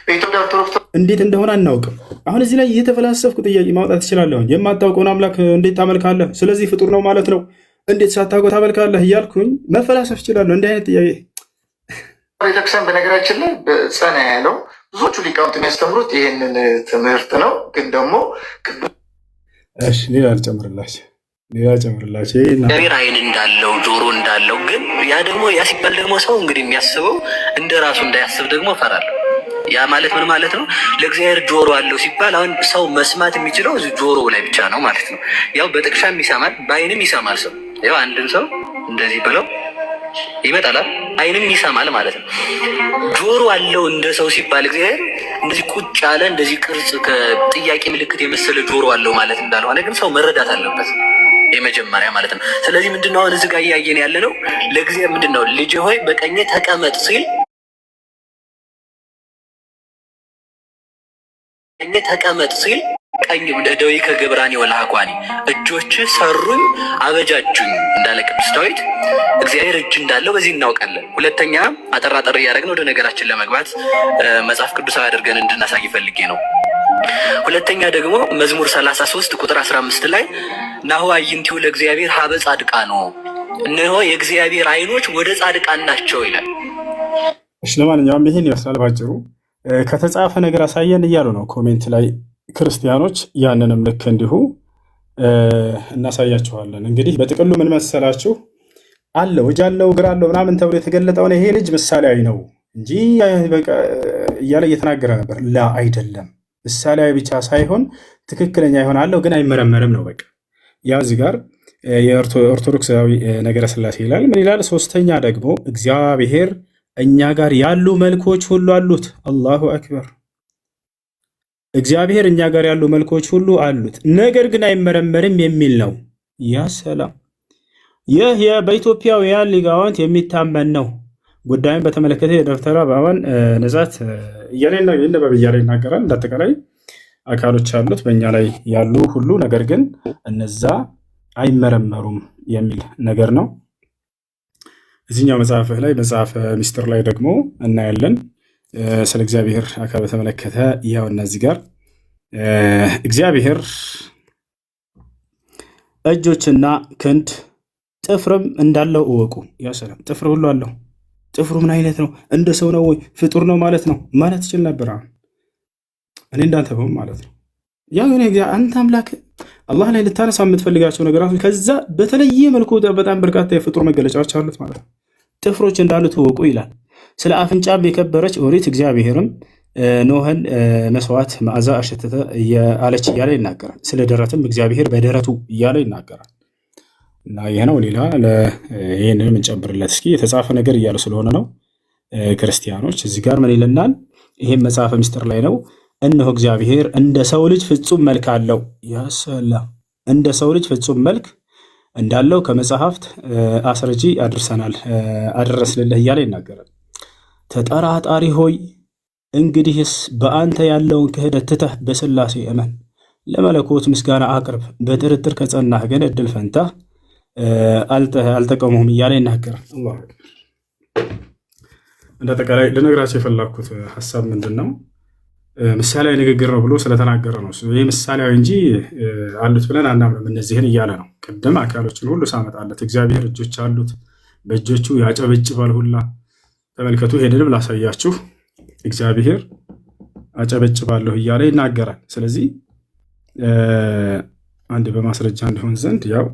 በኢትዮጵያ ኦርቶዶክስ እንዴት እንደሆነ አናውቅም። አሁን እዚህ ላይ እየተፈላሰፍኩ ጥያቄ ማውጣት ትችላለሁ። የማታውቀውን አምላክ እንዴት ታመልካለህ? ስለዚህ ፍጡር ነው ማለት ነው። እንዴት ሳታውቀው ታመልካለህ እያልኩኝ መፈላሰፍ እችላለሁ። እንዲህ አይነት ጥያቄ ቤተክርስቲያን በነገራችን ላይ ጸና ያለው ብዙዎቹ ሊቃውንት የሚያስተምሩት ይህንን ትምህርት ነው። ግን ደግሞ ሌላ ጨምርላቸው እግዚአብሔር አይን እንዳለው ጆሮ እንዳለው ግን ያ ደግሞ ያ ሲባል ደግሞ ሰው እንግዲህ የሚያስበው እንደ ራሱ እንዳያስብ ደግሞ እፈራለሁ። ያ ማለት ምን ማለት ነው? ለእግዚአብሔር ጆሮ አለው ሲባል አሁን ሰው መስማት የሚችለው እዚህ ጆሮ ላይ ብቻ ነው ማለት ነው። ያው በጥቅሻም ይሰማል፣ በአይንም ይሰማል። ሰው ያው አንድን ሰው እንደዚህ ብለው ይመጣላል፣ አይንም ይሰማል ማለት ነው። ጆሮ አለው እንደ ሰው ሲባል እግዚአብሔር እንደዚህ ቁጭ ያለ እንደዚህ ቅርጽ ከጥያቄ ምልክት የመሰለ ጆሮ አለው ማለት እንዳልሆነ ግን ሰው መረዳት አለበት የመጀመሪያ ማለት ነው። ስለዚህ ምንድነው አሁን እዚህ ጋር እያየን ያለ ነው። ለእግዚአብሔር ምንድነው ልጅ ሆይ በቀኜ ተቀመጥ ሲል ተቀመጥ ሲል ቀኝ ደዌ ከገብራኒ ወላኳኒ እጆች ሰሩኝ አበጃጁኝ እንዳለ ቅዱስ ዳዊት እግዚአብሔር እጅ እንዳለው በዚህ እናውቃለን። ሁለተኛ አጠራጠር እያደረግን ወደ ነገራችን ለመግባት መጽሐፍ ቅዱሳዊ አድርገን እንድናሳይ ፈልጌ ነው። ሁለተኛ ደግሞ መዝሙር 33 ቁጥር 15 ላይ ናሁ አዕይንቲሁ ለእግዚአብሔር ሀበ ጻድቃን ነው፣ እነሆ የእግዚአብሔር አይኖች ወደ ጻድቃን ናቸው ይላል። እሺ ለማንኛውም ይሄን ይመስላል ባጭሩ። ከተጻፈ ነገር አሳየን እያሉ ነው ኮሜንት ላይ ክርስቲያኖች። ያንንም ልክ እንዲሁ እናሳያችኋለን። እንግዲህ በጥቅሉ ምን መሰላችሁ? አለው እጅ አለው እግር አለው ምናምን ተብሎ የተገለጠውን ይሄ ልጅ ምሳሌያዊ ነው እንጂ እያለ እየተናገረ ነበር። ላ አይደለም፣ ምሳሌያዊ ብቻ ሳይሆን ትክክለኛ ይሆናለው ግን አይመረመርም ነው። በቃ ያ እዚህ ጋር የኦርቶዶክሳዊ ነገረ ሥላሴ ይላል። ምን ይላል? ሶስተኛ ደግሞ እግዚአብሔር እኛ ጋር ያሉ መልኮች ሁሉ አሉት። አላሁ አክበር። እግዚአብሔር እኛ ጋር ያሉ መልኮች ሁሉ አሉት፣ ነገር ግን አይመረመርም የሚል ነው። ያ ሰላም! ይህ በኢትዮጵያውያን ሊቃውንት የሚታመን ነው። ጉዳዩን በተመለከተ የዶክተር አበባን ነጻት እያለ ይናገራል። እንዳጠቃላይ አካሎች አሉት በእኛ ላይ ያሉ ሁሉ፣ ነገር ግን እነዛ አይመረመሩም የሚል ነገር ነው። እዚህኛው መጽሐፍህ ላይ መጽሐፈ ሚስጥር ላይ ደግሞ እናያለን ስለ እግዚአብሔር አካል በተመለከተ። ያው እነዚህ ጋር እግዚአብሔር እጆችና ክንድ ጥፍርም እንዳለው እወቁ። ያ ሰላም! ጥፍር ሁሉ አለው። ጥፍሩ ምን አይነት ነው? እንደ ሰው ነው ወይ ፍጡር ነው ማለት ነው ማለት ይችል ነበር። እኔ እንዳንተ በሆን ማለት ነው። ያ ግን አንተ አምላክ አላህ ላይ ልታነሳ የምትፈልጋቸው ነገራቶች ከዛ በተለየ መልኩ በጣም በርካታ የፍጡር መገለጫዎች አሉት ማለት ነው። ጥፍሮች እንዳሉት እወቁ ይላል። ስለ አፍንጫም የከበረች ኦሪት እግዚአብሔርም ኖህን መስዋዕት መዓዛ አሸተተ አለች እያለ ይናገራል። ስለ ደረትም እግዚአብሔር በደረቱ እያለ ይናገራል። እና ይህ ነው። ሌላ ይህንንም እንጨምርለት እስኪ የተጻፈ ነገር እያለ ስለሆነ ነው። ክርስቲያኖች እዚህ ጋር ምን ይለናል? ይህም መጽሐፈ ምስጢር ላይ ነው። እነሆ እግዚአብሔር እንደ ሰው ልጅ ፍጹም መልክ አለው። ያሰላም እንደ ሰው ልጅ ፍጹም መልክ እንዳለው ከመጽሐፍት አስረጂ አደረስንልህ እያለ ይናገራል። ተጠራጣሪ ሆይ እንግዲህስ በአንተ ያለውን ክህደት ትተህ በሥላሴ እመን፣ ለመለኮት ምስጋና አቅርብ። በጥርጥር ከጸናህ ግን እድል ፈንታ አልጠቀሙህም እያለ ይናገራል። አላሁ አክበር። እንደ አጠቃላይ ልነግራቸው የፈላኩት ሀሳብ ምንድን ነው? ምሳሌያዊ ንግግር ነው ብሎ ስለተናገረ ነው። ይህ ምሳሌያዊ እንጂ አሉት ብለን አናምንም እነዚህን እያለ ነው። ቅድም አካሎችን ሁሉ ሳመጣለት እግዚአብሔር እጆች አሉት፣ በእጆቹ ያጨበጭባል ሁላ። ተመልከቱ፣ ሄድንም ላሳያችሁ። እግዚአብሔር አጨበጭባለሁ እያለ ይናገራል። ስለዚህ አንድ በማስረጃ እንዲሆን ዘንድ ያው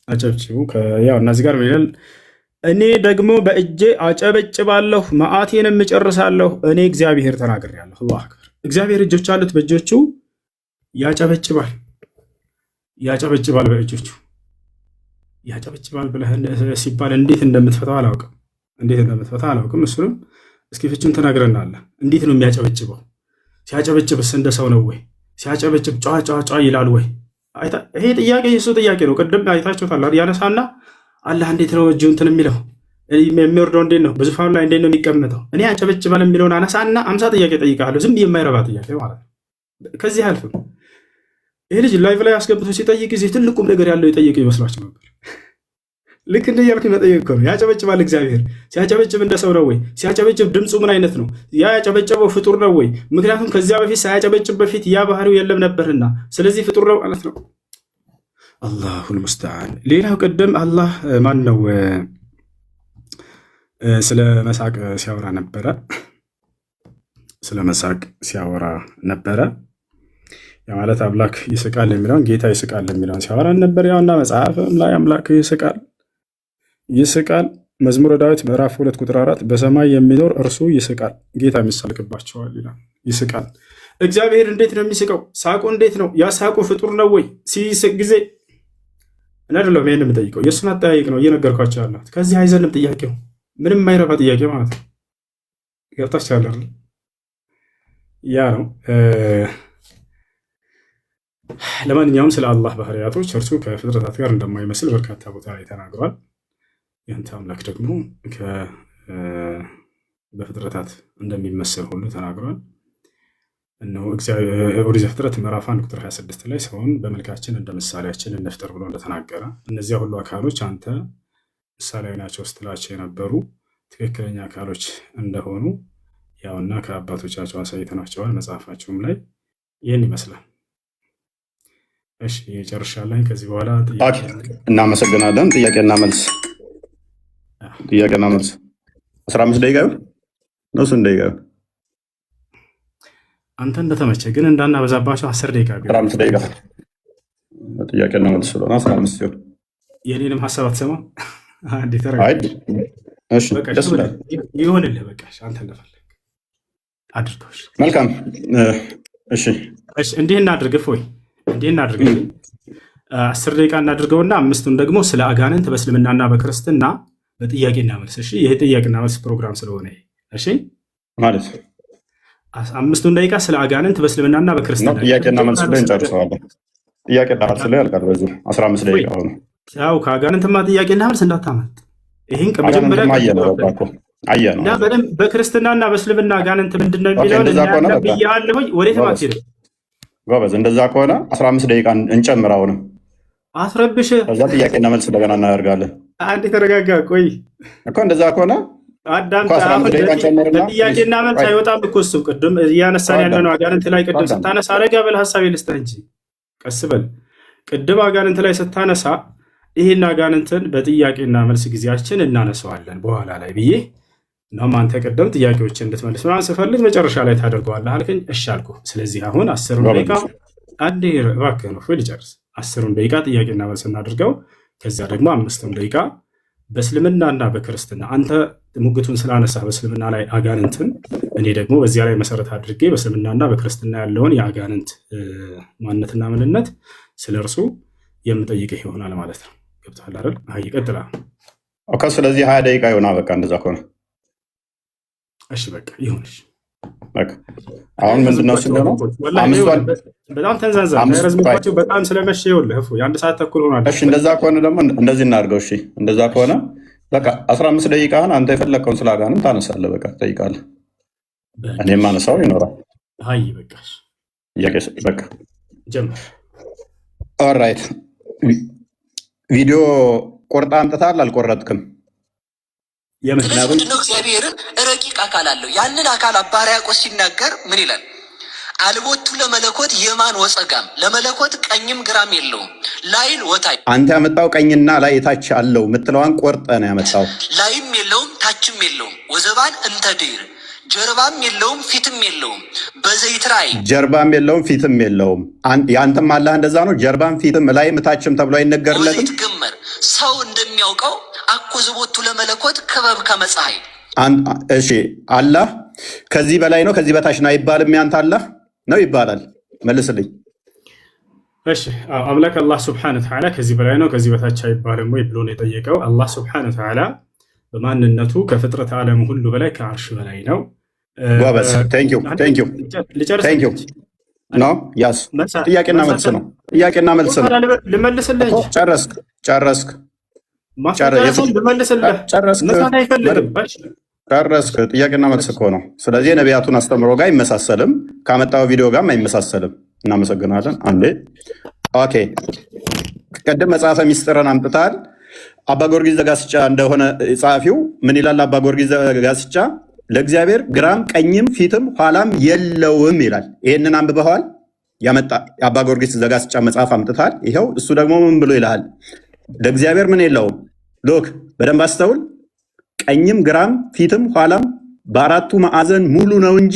አጨብጭቡ። ያው እነዚህ ጋር ይላል እኔ ደግሞ በእጄ አጨበጭባለሁ መዓቴንም እጨርሳለሁ፣ እኔ እግዚአብሔር ተናግሬአለሁ። አላሁ አክበር። እግዚአብሔር እጆች አሉት፣ በእጆቹ ያጨበጭባል። በእጆቹ ያጨበጭባል ብለህ ሲባል እንዴት እንደምትፈታው አላውቅም። እሱንም እስኪ ፍቹን ተናግረናል። እንዴት ነው የሚያጨበጭበው? ሲያጨበጭብስ እንደ ሰው ነው ወይ? ሲያጨበጭብ ጫ ይላል ወይ? ይሄ ጥያቄ የሱ ጥያቄ ነው። ቅድም አይታችሁታል። ያነሳና አላህ እንዴት ነው እጁ እንትን የሚለው የሚወርደው? እንዴት ነው በዙፋኑ ላይ እንዴት ነው የሚቀመጠው? እኔ ያጨበጭባል የሚለውን አነሳና 50 ጥያቄ ጠይቃለሁ። ዝም የማይረባ ጥያቄ ማለት ነው። ከዚህ አልፍም። ይሄ ልጅ ላይቭ ላይ አስገብቶ ሲጠይቅ ጊዜ ትልቁም ነገር ያለው የጠየቀ ይመስላችሁ ነበር። ልክ እንደ ያልኩኝ መጠየቅ እኮ ነው። ያጨበጭባል እግዚአብሔር። ሲያጨበጭብ እንደ ሰው ነው ወይ? ሲያጨበጭብ ድምፁ ምን አይነት ነው? ያ ያጨበጨበው ፍጡር ነው ወይ? ምክንያቱም ከዚያ በፊት ሳያጨበጭብ በፊት ያ ባህሪው የለም ነበርና፣ ስለዚህ ፍጡር ነው ማለት ነው። አላሁል ሙስተዓን። ሌላው ቅድም አላህ ማን ነው ስለ መሳቅ ሲያወራ ነበረ። ያ ማለት አምላክ ይስቃል የሚለውን ጌታ ይስቃል የሚለውን ሲያወራ ነበር። ያውና መጽሐፍም ላይ አምላክ ይስቃል። መዝሙረ ዳዊት ምዕራፍ 2 ቁጥር 4 በሰማይ የሚኖር እርሱ ይስቃል፣ ጌታ የሚሳልቅባቸዋል ይላል። ይስቃል። እግዚአብሔር እንዴት ነው የሚስቀው? ሳቁ እንዴት ነው? ያ ሳቁ ፍጡር ነው ወይ? ሲስቅ ጊዜ እኔ አይደለሁም ይሄን የምጠይቀው፣ የእሱን አጠያየቅ ነው እየነገርኳቸው ያለሁት። ከዚህ አይዘንም ጥያቄው፣ ምንም የማይረባ ጥያቄ ማለት ነው። ገብታችኋል አይደል? ያ ነው። ለማንኛውም ስለ አላህ ባህሪያቶች እርሱ ከፍጥረታት ጋር እንደማይመስል በርካታ ቦታ ላይ ተናግሯል። ያንተ አምላክ ደግሞ በፍጥረታት እንደሚመስል ሁሉ ተናግሯል። እነሆ ኦሪት ዘፍጥረት ምዕራፍ 1 ቁጥር 26 ላይ ሰውን በመልካችን እንደ ምሳሌያችን እንፍጠር ብሎ እንደተናገረ እነዚያ ሁሉ አካሎች አንተ ምሳሌያዊ ናቸው ስትላቸው የነበሩ ትክክለኛ አካሎች እንደሆኑ ያውና ከአባቶቻቸው አሳይተናቸዋል። መጽሐፋቸውም ላይ ይህን ይመስላል። እሺ ጨርሻለሁ። ከዚህ በኋላ እናመሰግናለን። ጥያቄና መልስ 15 ደቂቃ ነው። ስንት ደቂቃ አንተ እንደተመቸ ግን እንዳናበዛባቸው 10 ደቂቃ 15 ደቂቃ ጥያቄና መልስ ስለሆነ 15 ሲሆን የኔንም ሀሳብ አትሰማም። አንዴ ይሆንልህ በቃ አንተ እንደፈለግ አድርገው። መልካም እሺ፣ እንዲህ እናድርግ። እፎይ እንዲህ እናድርግ። 10 ደቂቃ እናድርገውና 5ቱን ደግሞ ስለ አጋንንት በእስልምናና በክርስትና በጥያቄና መልስ። እሺ፣ ይሄ ጥያቄና መልስ ፕሮግራም ስለሆነ እሺ፣ ማለት 5ቱን ደቂቃ ስለ አጋንንት በእስልምናና በክርስትና ጥያቄና መልስ ላይ እንጨርሰዋለን። ጥያቄና መልስ ላይ ያልቃል። በዚህ 15 ደቂቃ ሆነ። ያው ከአጋንንትማ ጥያቄና መልስ እንዳታመልጥ። ይሄን ከመጀመሪያ እና በደንብ በክርስትናና በእስልምና አጋንንት ምንድነው የሚለውን ብያለሁ። ወዴት ማትሄድ ጎበዝ። እንደዛ ከሆነ 15 ደቂቃ እንጨምር። አሁንም አስረብሽ። ከዛ ጥያቄና መልስ እንደገና እናደርጋለን። አንድ ተረጋጋ። ቆይ እኮ እንደዛ ከሆነ ጥያቄና መልስ አይወጣም እኮ እሱ ቅድም እያነሳን ያለ ነው። አጋንንት ላይ ቅድም ስታነሳ አረጋ በል ሀሳብ ልስጥህ እንጂ ቀስ በል። ቅድም አጋንንት ላይ ስታነሳ ይህን አጋንንትን በጥያቄና መልስ ጊዜያችን እናነሳዋለን በኋላ ላይ ብዬ እናም አንተ ቅድም ጥያቄዎችን እንድትመልስ ምናምን ስፈልግ መጨረሻ ላይ ታደርገዋለህ አልከኝ። እሺ አልኩህ። ስለዚህ አሁን 10 ደቂቃ አንዴ እባክህ ነው ልጨርስ። 10 ደቂቃ ጥያቄና መልስ እናድርገው። ከዚያ ደግሞ 5 ደቂቃ በእስልምናና በክርስትና አንተ ሙግቱን ስላነሳ በእስልምና ላይ አጋንንትን፣ እኔ ደግሞ በዚያ ላይ መሰረት አድርጌ በእስልምናና በክርስትና ያለውን የአጋንንት ማንነትና ምንነት ስለ እርሱ የምጠይቅህ ይሆናል ማለት ነው። ገብቶሃል አይደል? ይቀጥላል። ኦኬ። ስለዚህ 20 ደቂቃ ይሆና። በቃ እንደዛ ከሆነ እሺ፣ በቃ ይሁንሽ። በቃ አሁን ምንድነው ስለሆነው በጣም ተንዛዛ ረዝምባቸው በጣም ስለመሸ ይኸውልህ የአንድ ሰዓት ተኩል ሆኗል። እሺ፣ እንደዛ ከሆነ ደግሞ እንደዚህ እናድርገው። እሺ፣ እንደዛ ከሆነ በቃ 15 ደቂቃህን አንተ የፈለግከውን ስለ አጋንንት ታነሳለህ። በቃ ትጠይቃለህ፣ እኔም አነሳው ይኖራል። አይ በቃሽ፣ በቃ ጀምር። ኦልራይት። ቪዲዮ ቆርጣ አምጥተሃል? አልቆረጥክም? ምክንያቱም እግዚአብሔርን ረቂቅ አካል አለው። ያንን አካል አባ ሕርያቆስ ሲናገር ምን ይላል? አልቦቱ ለመለኮት የማን ወፀጋም፣ ለመለኮት ቀኝም ግራም የለውም ላይል ወታይ። አንተ ያመጣው ቀኝና ላይ ታች አለው የምትለዋን ቆርጠ ነው ያመጣው። ላይም የለውም ታችም የለውም ወዘባን እንተ ድኅር፣ ጀርባም የለውም ፊትም የለውም በዘይት ራእይ። ጀርባም የለውም ፊትም የለውም። ያንተም አላህ እንደዛ ነው። ጀርባም ፊትም ላይም ታችም ተብሎ አይነገርለትም። ግመር ሰው እንደሚያውቀው አኮዝቦቱ ለመለኮት ክበብ ከመፀሐይ። እሺ አላህ ከዚህ በላይ ነው ከዚህ በታች ነው አይባልም። ያንተ አላህ ነው ይባላል። መልስልኝ። እሺ አምላክ አላህ ስብሐነ ወተዓላ ከዚህ በላይ ነው ከዚህ በታች አይባልም ወይ ብሎ ነው የጠየቀው። አላህ ስብሐነ ወተዓላ በማንነቱ ከፍጥረት ዓለም ሁሉ በላይ ከአርሽ በላይ ነው። ጎበዝ። ቴንኪው ኖ ያስ ጥያቄና መልስ ነው። ጥያቄና መልስ ነው። ልመልስልህ። ጨረስክ? ጨረስክ? ጥያቄና መልስ እኮ ነው። ስለዚህ የነቢያቱን አስተምሮ ጋር አይመሳሰልም፣ ካመጣው ቪዲዮ ጋርም አይመሳሰልም። እናመሰግናለን። አንዴ ኦኬ። ቅድም መጽሐፈ ሚስጥርን አምጥታል። አባ ጊዮርጊስ ዘጋስጫ እንደሆነ ጸሐፊው ምን ይላል? አባ ጊዮርጊስ ዘጋስጫ ለእግዚአብሔር ግራም ቀኝም ፊትም ኋላም የለውም ይላል። ይህንን አንብበዋል? ያመጣ የአባ ጊዮርጊስ ዘጋስጫ መጽሐፍ አምጥታል። ይኸው እሱ ደግሞ ምን ብሎ ይልሃል? ለእግዚአብሔር ምን የለውም? ሎክ በደንብ አስተውል። ቀኝም ግራም ፊትም ኋላም በአራቱ ማዕዘን ሙሉ ነው እንጂ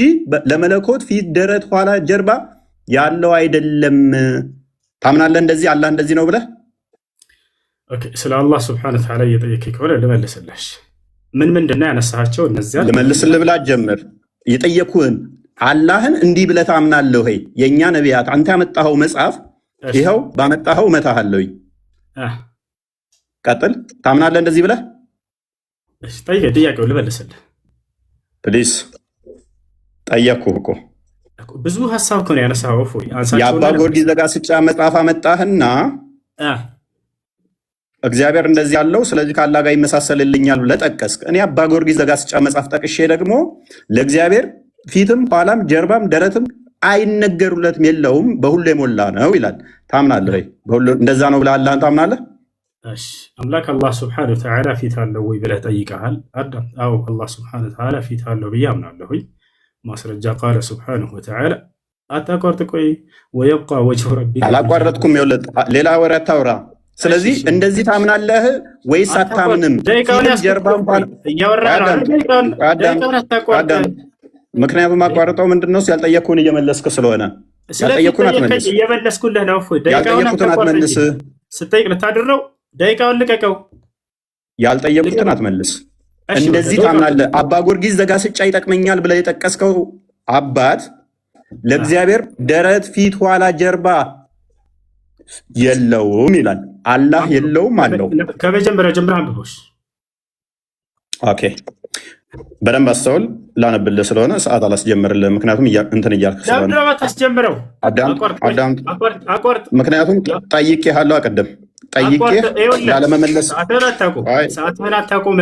ለመለኮት ፊት፣ ደረት፣ ኋላ፣ ጀርባ ያለው አይደለም። ታምናለህ? እንደዚህ አላህ እንደዚህ ነው ብለህ ስለ አላህ ስብሐነሁ ወተዓላ እየጠየቀኝ ከሆነ ልመልስልህ። ምንድን ነው ያነሳቸው? እነዚያ ልመልስልህ ብላ ጀምር። የጠየኩህን አላህን እንዲህ ብለህ ታምናለህ ወይ? የእኛ ነቢያት አንተ ያመጣኸው መጽሐፍ ይኸው ባመጣኸው እመታሃለሁኝ። ቀጥል። ታምናለህ እንደዚህ ብለህ? ጥያቄው ልመልስልህ ፕሊስ። ጠየቅኩህ እኮ ብዙ ሀሳብ እኮ ነው ያነሳኸው። የአባ ጊዮርጊስ ዘጋስጫ መጽሐፍ አመጣህና እግዚአብሔር እንደዚህ ያለው ስለዚህ ከአላህ ጋር ይመሳሰልልኛል ብለህ ጠቀስክ። እኔ አባ ጊዮርጊስ ዘጋስጫ መጽሐፍ ጠቅሼ ደግሞ ለእግዚአብሔር ፊትም ኋላም ጀርባም ደረትም አይነገሩለትም የለውም በሁሉ የሞላ ነው ይላል። ታምናለህ ወይ? እንደዛ ነው ብለህ አላህን ታምናለህ? አምላክ አላህ ስብሐነሁ ወተዓላ ፊት አለው ወይ ብለህ ጠይቀሃል። አዳም አዎ አላህ ስብሐነሁ ወተዓላ ፊት አለው ብዬ አምናለሁ። ማስረጃ ቃለ ስብሐነሁ ወተዓላ አታቋርጥ። ቆይ ወየብቃ ወጅሁ ረቢከ። አላቋረጥኩም። ሌላ ወሬ አታውራ። ስለዚህ እንደዚህ ታምናለህ ወይስ አታምንም? ምክንያቱም አቋርጠው ምንድነው? ያልጠየቅኩህን እየመለስክ ስለሆነ ያልጠየቅኩህን አትመልስ። እየመለስኩልህ ነው። ያልጠየቅኩህን አትመልስ። ስጠይቅ ልታድር ነው። ደቂቃውን ልቀቀው። ያልጠየቅኩህን አትመልስ። እንደዚህ ታምናለህ? አባ ጊዮርጊስ ዘጋስጫ ይጠቅመኛል ብለህ የጠቀስከው አባት ለእግዚአብሔር ደረት፣ ፊት፣ ኋላ፣ ጀርባ የለውም ይላል። አላህ የለውም አለው። ከመጀመሪያ ጀምረህ አንብቦሽ። ኦኬ በደንብ አስተውል። ላነብልህ ስለሆነ ሰዓት አላስጀምርልህ። ምክንያቱም እንትን እያልክ ስለሆነ ታስጀምረው። ምክንያቱም ጠይቄሃለሁ። አቀደም ጠይቄህ ላለመመለስ ሰዓትህን አታቁም።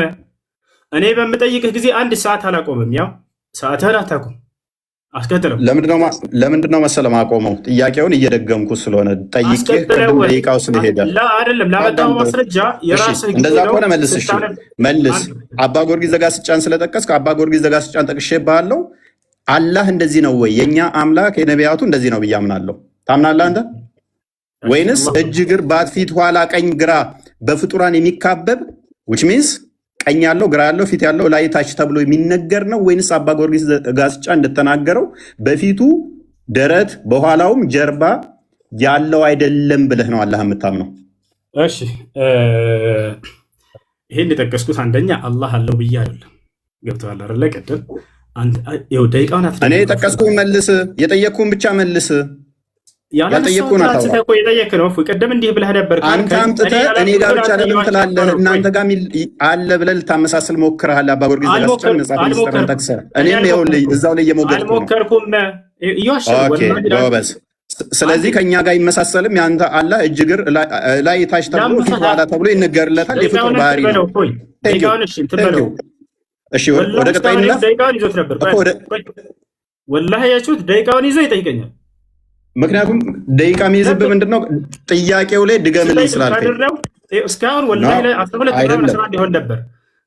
እኔ በምጠይቅህ ጊዜ አንድ ሰዓት አላቆምም። ያው ሰዓትህን አታቁም። አስከትለው ለምንድነው መሰለህ ማቆመው? ጥያቄውን እየደገምኩ ስለሆነ ጠይቄህ ቅድም ደቂቃው ስለሄደ አይደለም። ላመጣው ማስረጃ የራስህ እንደዛ ከሆነ መልስ። እሺ መልስ። አባ ጊዮርጊስ ዘጋስጫን ስለጠቀስክ አባ ጊዮርጊስ ዘጋስጫን ጠቅሼብሃለሁ። አላህ እንደዚህ ነው ወይ? የእኛ አምላክ የነቢያቱ እንደዚህ ነው ብዬ አምናለሁ። ታምናለህ አንተ? ወይንስ እጅ፣ እግር፣ ባት፣ ፊት፣ ኋላ፣ ቀኝ፣ ግራ በፍጡራን የሚካበብ ዊች ሚንስ ቀኝ ያለው ግራ ያለው ፊት ያለው ላይ ታች ተብሎ የሚነገር ነው? ወይንስ አባ ጊዮርጊስ ዘጋስጫ እንደተናገረው በፊቱ ደረት በኋላውም ጀርባ ያለው አይደለም ብለህ ነው አላህ የምታምነው? እሺ ይሄን የጠቀስኩት አንደኛ አላህ አለው ብዬ አይደለም። ገብተዋል አይደለ? ቅድም ደቂቃውን እኔ የጠቀስኩህን መልስ፣ የጠየቅኩህን ብቻ መልስ። ያልጠየቅኩህን አታውራ። የጠየቅ ነው። ቅድም እንዲህ ብለህ ነበር። አንተ አምጥተህ እኔ ጋር ብቻ ለምን ትላለህ? እናንተ ጋር አለ ብለህ ልታመሳስል ሞክረሃል። አባ ጊዮርጊስ ዘጋስጫን መጽሐፍ ሚስጥርን ጠቅሰህ እኔም ይኸውልህ እዛው ላይ እየሞገድኩ ነው። አልሞከርኩም። ጎበዝ። ስለዚህ ከእኛ ጋር ይመሳሰልም። የአንተ አላ እጅ እግር ላይ ታች ተብሎ ፊት ኋላ ተብሎ ይነገርለታል። የፍጡር ባህሪ ነው። እሺ ወደ ቀጣይ እንላ። ደቂቃውን ይዞት ነበር። ወላሂ ያችሁት ደቂቃውን ይዞ ይጠይቀኛል። ምክንያቱም ደቂቃ የሚይዝብህ ምንድን ነው? ጥያቄው ላይ ድገምልኝ ስላልከኝ እስካሁን ወላሂ ላይ 12 ሆን ነበር።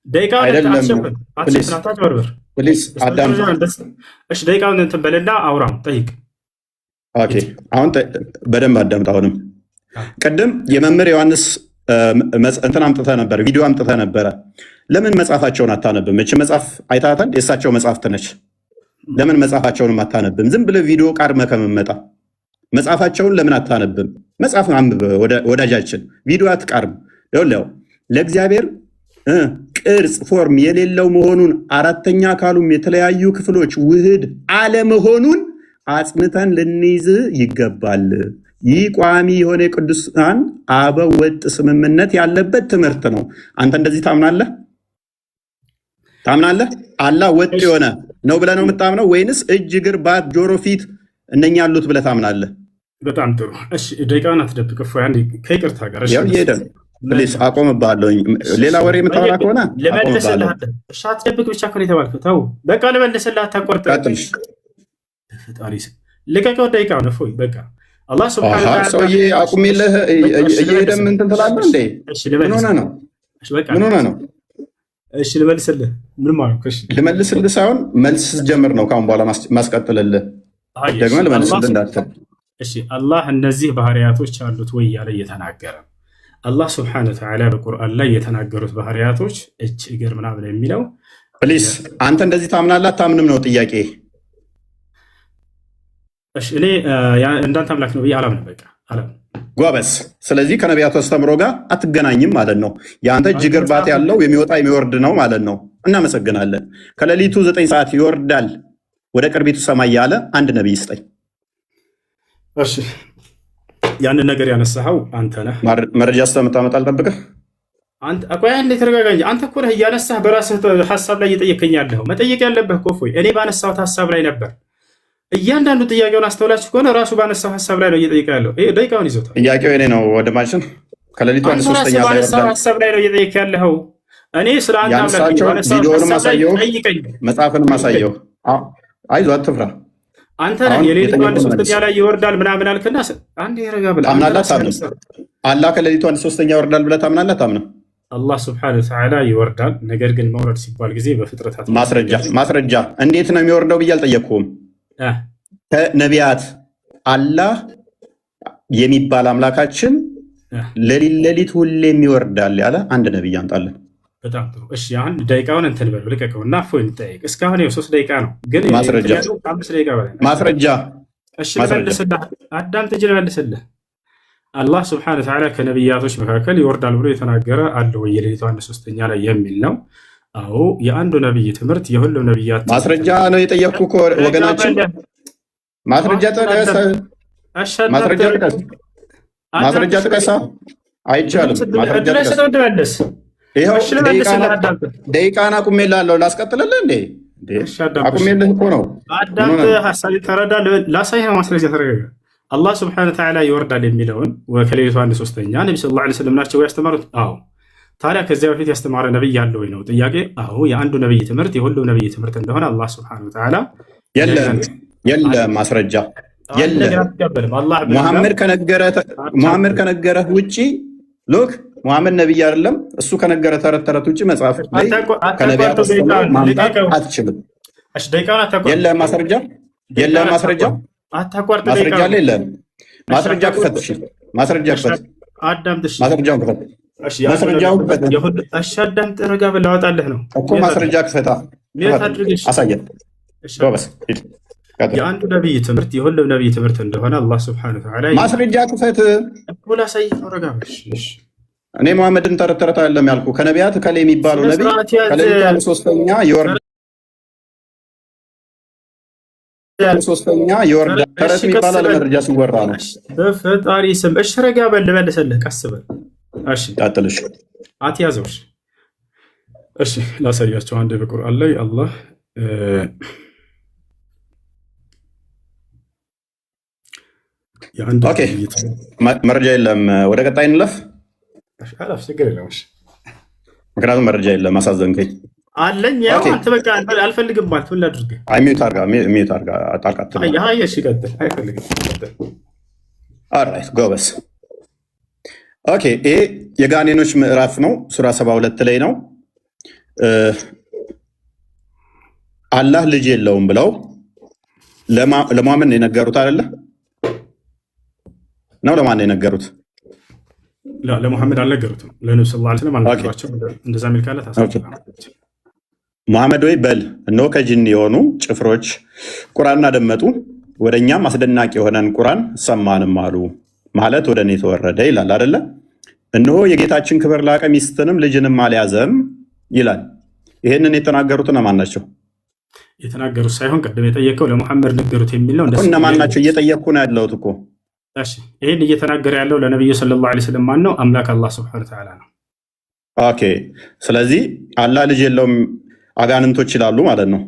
ደቂቃውን አታጭበርብር። እሺ ደቂቃውን እንትን በልና አውራም ጠይቅ። ኦኬ አሁን በደንብ አዳምጥ። አሁንም ቅድም የመምህር ዮሐንስ እንትን አምጥተህ ነበር፣ ቪዲዮ አምጥተህ ነበረ። ለምን መጽሐፋቸውን አታነብም? እች መጽሐፍ አይታታል፣ የእሳቸው መጽሐፍት ነች። ለምን መጽሐፋቸውንም አታነብም? ዝም ብለህ ቪዲዮ ቃርመህ ከመመጣ መጽሐፋቸውን ለምን አታነብም? መጽሐፍ አንብብ ወዳጃችን፣ ቪዲዮ አትቃርም። ይኸውልህ ለእግዚአብሔር ቅርጽ ፎርም የሌለው መሆኑን አራተኛ አካሉም የተለያዩ ክፍሎች ውህድ አለመሆኑን አጽንተን ልንይዝ ይገባል። ይህ ቋሚ የሆነ የቅዱሳን አበው ወጥ ስምምነት ያለበት ትምህርት ነው። አንተ እንደዚህ ታምናለህ? አላህ ወጥ የሆነ ነው ብለህ ነው የምታምነው ወይንስ እጅ እግር ባት ጆሮ ፊት እነኛ ያሉት ብለህ ታምናለህ? በጣም ጥሩ። እሺ ደቂቃውን አትደብቅ። ከይቅርታ ጋር ፕሊስ አቆምብሃለሁ። ሌላ ወሬ የምታወራ ከሆነ ልመልስልህ። እሺ አትደብቅ ብቻ እኮ ነው የተባልከው። ተው በቃ ልመልስልህ። አታቋርጥ። ፈጣሪ ልቀቀው። ደቂቃውን እፎይ በቃ አላህ ሱብሓነሁ ወተዓላ ሰውዬ አቁሜልህ እየሄደ ምን እንትን ትላለህ እንዴ? ምን ሆነህ ነው? እሺ ልመልስልህ። ምን ማለት ነው? እሺ ልመልስልህ ሳይሆን መልስ ጀምር ነው ካሁን በኋላ ማስቀጥልልህ። ደግሞ ልመልስልህ እንዳትል። እሺ አላህ እነዚህ ባህሪያቶች አሉት ወይ ያለ እየተናገረ አላህ ሱብሓነሁ ወተዓላ በቁርአን ላይ የተናገሩት ባህሪያቶች እጅ እግር ምናምን የሚለው ፕሊስ አንተ እንደዚህ ታምናለህ አታምንም ነው ጥያቄ። እሺ እኔ እንዳንተ አምላክ ነው ብዬ አላምንም። በቃ አላምንም። ጎበዝ። ስለዚህ ከነቢያቱ አስተምሮ ጋር አትገናኝም ማለት ነው። የአንተ እጅ እግር ባት ያለው የሚወጣ የሚወርድ ነው ማለት ነው። እናመሰግናለን። ከሌሊቱ 9 ሰዓት ይወርዳል ወደ ቅርቢቱ ሰማይ ያለ አንድ ነቢይ ስጠኝ። እሺ ያንን ነገር ያነሳኸው አንተ ነህ። መረጃ ስለምታመጣ አልጠብቅህ። ቆይ አንዴ ተረጋጋ እንጂ አንተ እኮ ነህ እያነሳህ በራስህ ሀሳብ ላይ እየጠየቀኝ ያለኸው። መጠየቅ ያለብህ እኮ እፎይ እኔ ባነሳሁት ሀሳብ ላይ ነበር። እያንዳንዱ ጥያቄውን አስተውላችሁ ከሆነ ራሱ ባነሳው ሀሳብ ላይ ነው እየጠየቀ ያለው። ደቂቃውን ይዞታል። ጥያቄው እኔ ነው ወንድማችን። ከሌሊቱ 1/3 ባነሳው ሀሳብ ላይ ነው እየጠየቀ ያለው። እኔ ስለ አንተ ቪዲዮንም አሳየው፣ መጽሐፍንም አሳየው። አይዞህ አትፍራ። አንተ ነህ የሌሊቱ 1/3 ላይ ይወርዳል ምናምን አልክና አንዴ ረጋ ብለህ ታምናለህ አታምንም? አላህ ከሌሊቱ 1/3 ይወርዳል ብለህ ታምናለህ አታምንም? አላህ ሱብሓነሁ ወተዓላ ይወርዳል። ነገር ግን መውረድ ሲባል ጊዜ በፍጥረታት ማስረጃ እንዴት ነው የሚወርደው ብዬ አልጠየቅኩም። ከነቢያት አላህ የሚባል አምላካችን ሌሊት ሁሌም ይወርዳል ያለ አንድ ነቢይ አምጣለን። በጣም ጥሩ። እሺ አሁን ደቂቃውን እንትን በል ልቀቀው እና እፎይ እንጠይቅ። እስካሁን 3 ደቂቃ ነው፣ ግን ማስረጃ 5 ደቂቃ በላይ ማስረጃ። እሺ ልመልስልህ፣ አዳምጥ እንጂ ልመልስልህ። አላህ ሱብሓነሁ ወተዓላ ከነቢያቶች መካከል ይወርዳል ብሎ የተናገረ አለ ወይ? የሌሊቱ 1/3 ላይ የሚል ነው። አዎ የአንዱ ነቢይ ትምህርት የሁሉም ነቢያት ማስረጃ ነው የጠየቅኩ እኮ ወገናችን። ማስረጃ ጥቀስ። ማስረጃ ጥቀስ። አይቻልም። ማስረጃ ጥቀስ። ይኸው ደቂቃን አቁሜልሃለሁ። ላስቀጥልልህ እንዴ? አቁሜልህ እኮ ነው። አዳምጥ፣ ሀሳብ ተረዳ። ላሳይህ ማስረጃ። ተረጋጋ። አላህ ስብሐነሁ ወተዓላ ይወርዳል የሚለውን ከሌሊቱ 1/3 ነቢ ሰለላሁ ዐለይሂ ወሰለም ናቸው ያስተማሩት? አዎ። ታዲያ ከዚያ በፊት ያስተማረ ነቢይ ያለ ወይ ነው ጥያቄ። አዎ የአንዱ ነቢይ ትምህርት የሁሉም ነቢይ ትምህርት እንደሆነ አላህ ስብሐነሁ ወተዓላ የለም ማስረጃ የለም። ሙሐመድ ከነገረህ ውጭ ሎክ ሙሐመድ ነቢይ አይደለም። እሱ ከነገረ ተረት ውጭ መጽሐፍ ላይ ከነቢያት ማምጣት አትችልም። የለም ማስረጃ የለም ማስረጃ ማስረጃ ላይ የለም። ማስረጃ ክፈት። እሺ ማስረጃ ክፈት። ማስረጃውን ክፈት። ማስረጃውን ክፈት። እሺ አዳምጥ፣ ረጋ ብለህ አወጣልህ ነው እኮ ማስረጃ ክፈታ። አሳየን። የአንዱ ነቢይ ትምህርት የሁሉም ነቢይ ትምህርት እንደሆነ አላህ ሱብሓነሁ ወተዓላ ማስረጃ ክፈት እኮ ላሳይህ ነው። ረጋ በል። እኔ መሐመድን ተረት ተረት አይደለም ያልኩ። ከነቢያት ከሌ የሚባለው ነቢ ከሌሊቱ አንድ ሶስተኛ ይወርዳል። ተረት የሚባለው ለመረጃ ሲወራ ነው። በፈጣሪ ስም እሺ፣ ረጋ በል ልመልስልህ። ቀስ በል እሺ፣ ቀጥልሽ አትያዘውሽ። እሺ ላሳያቸው አንድ በቁርአን ላይ አላህ ኦኬ፣ መረጃ የለም። ወደ ቀጣይ እንለፍ። ችግር የለም። ምክንያቱም መረጃ የለም። አሳዘንከኝ። አለኝ ያው አንተ በቃ አልፈልግም ማለት ምን ላድርግ? ሚዩት አድርጋ አጣቃት። እሺ ቀጥል። አይፈልግም። ኦልራይት ጎበስ። ኦኬ፣ ይሄ የጋኔኖች ምዕራፍ ነው። ሱራ 72 ላይ ነው። አላህ ልጅ የለውም ብለው ለሙሐመድ የነገሩት አይደለ ነው? ለማን የነገሩት? ለሙሐመድ አልነገሩትም። ለነብዩ ሰለላሁ ዐለይሂ ወሰለም አልነገሯቸው። እንደዛ የሚል ካለ ታሳውቃለህ። ሙሐመድ ወይ በል እነሆ ከጅን የሆኑ ጭፍሮች ቁርአንን አደመጡ፣ ወደ እኛም አስደናቂ የሆነን ቁርአን ሰማንም አሉ ማለት ወደ እኔ ተወረደ ይላል አይደለ? እነሆ የጌታችን ክብር ላቀ፣ ሚስትንም ልጅንም አልያዘም ይላል። ይህንን የተናገሩት እነማን ናቸው? የተናገሩት ሳይሆን ቅድም የጠየቀው ለሙሐመድ ነገሩት የሚል ነው። እነማን ናቸው? እየጠየቅኩ ነው ያለሁት እኮ። ይህን እየተናገረ ያለው ለነቢዩ ሰለላሁ ዐለይሂ ወሰለም ማን ነው? አምላክ አላህ ሱብሓነሁ ወተዓላ ነው። ኦኬ፣ ስለዚህ አላህ ልጅ የለውም አጋንንቶች ይላሉ ማለት ነው።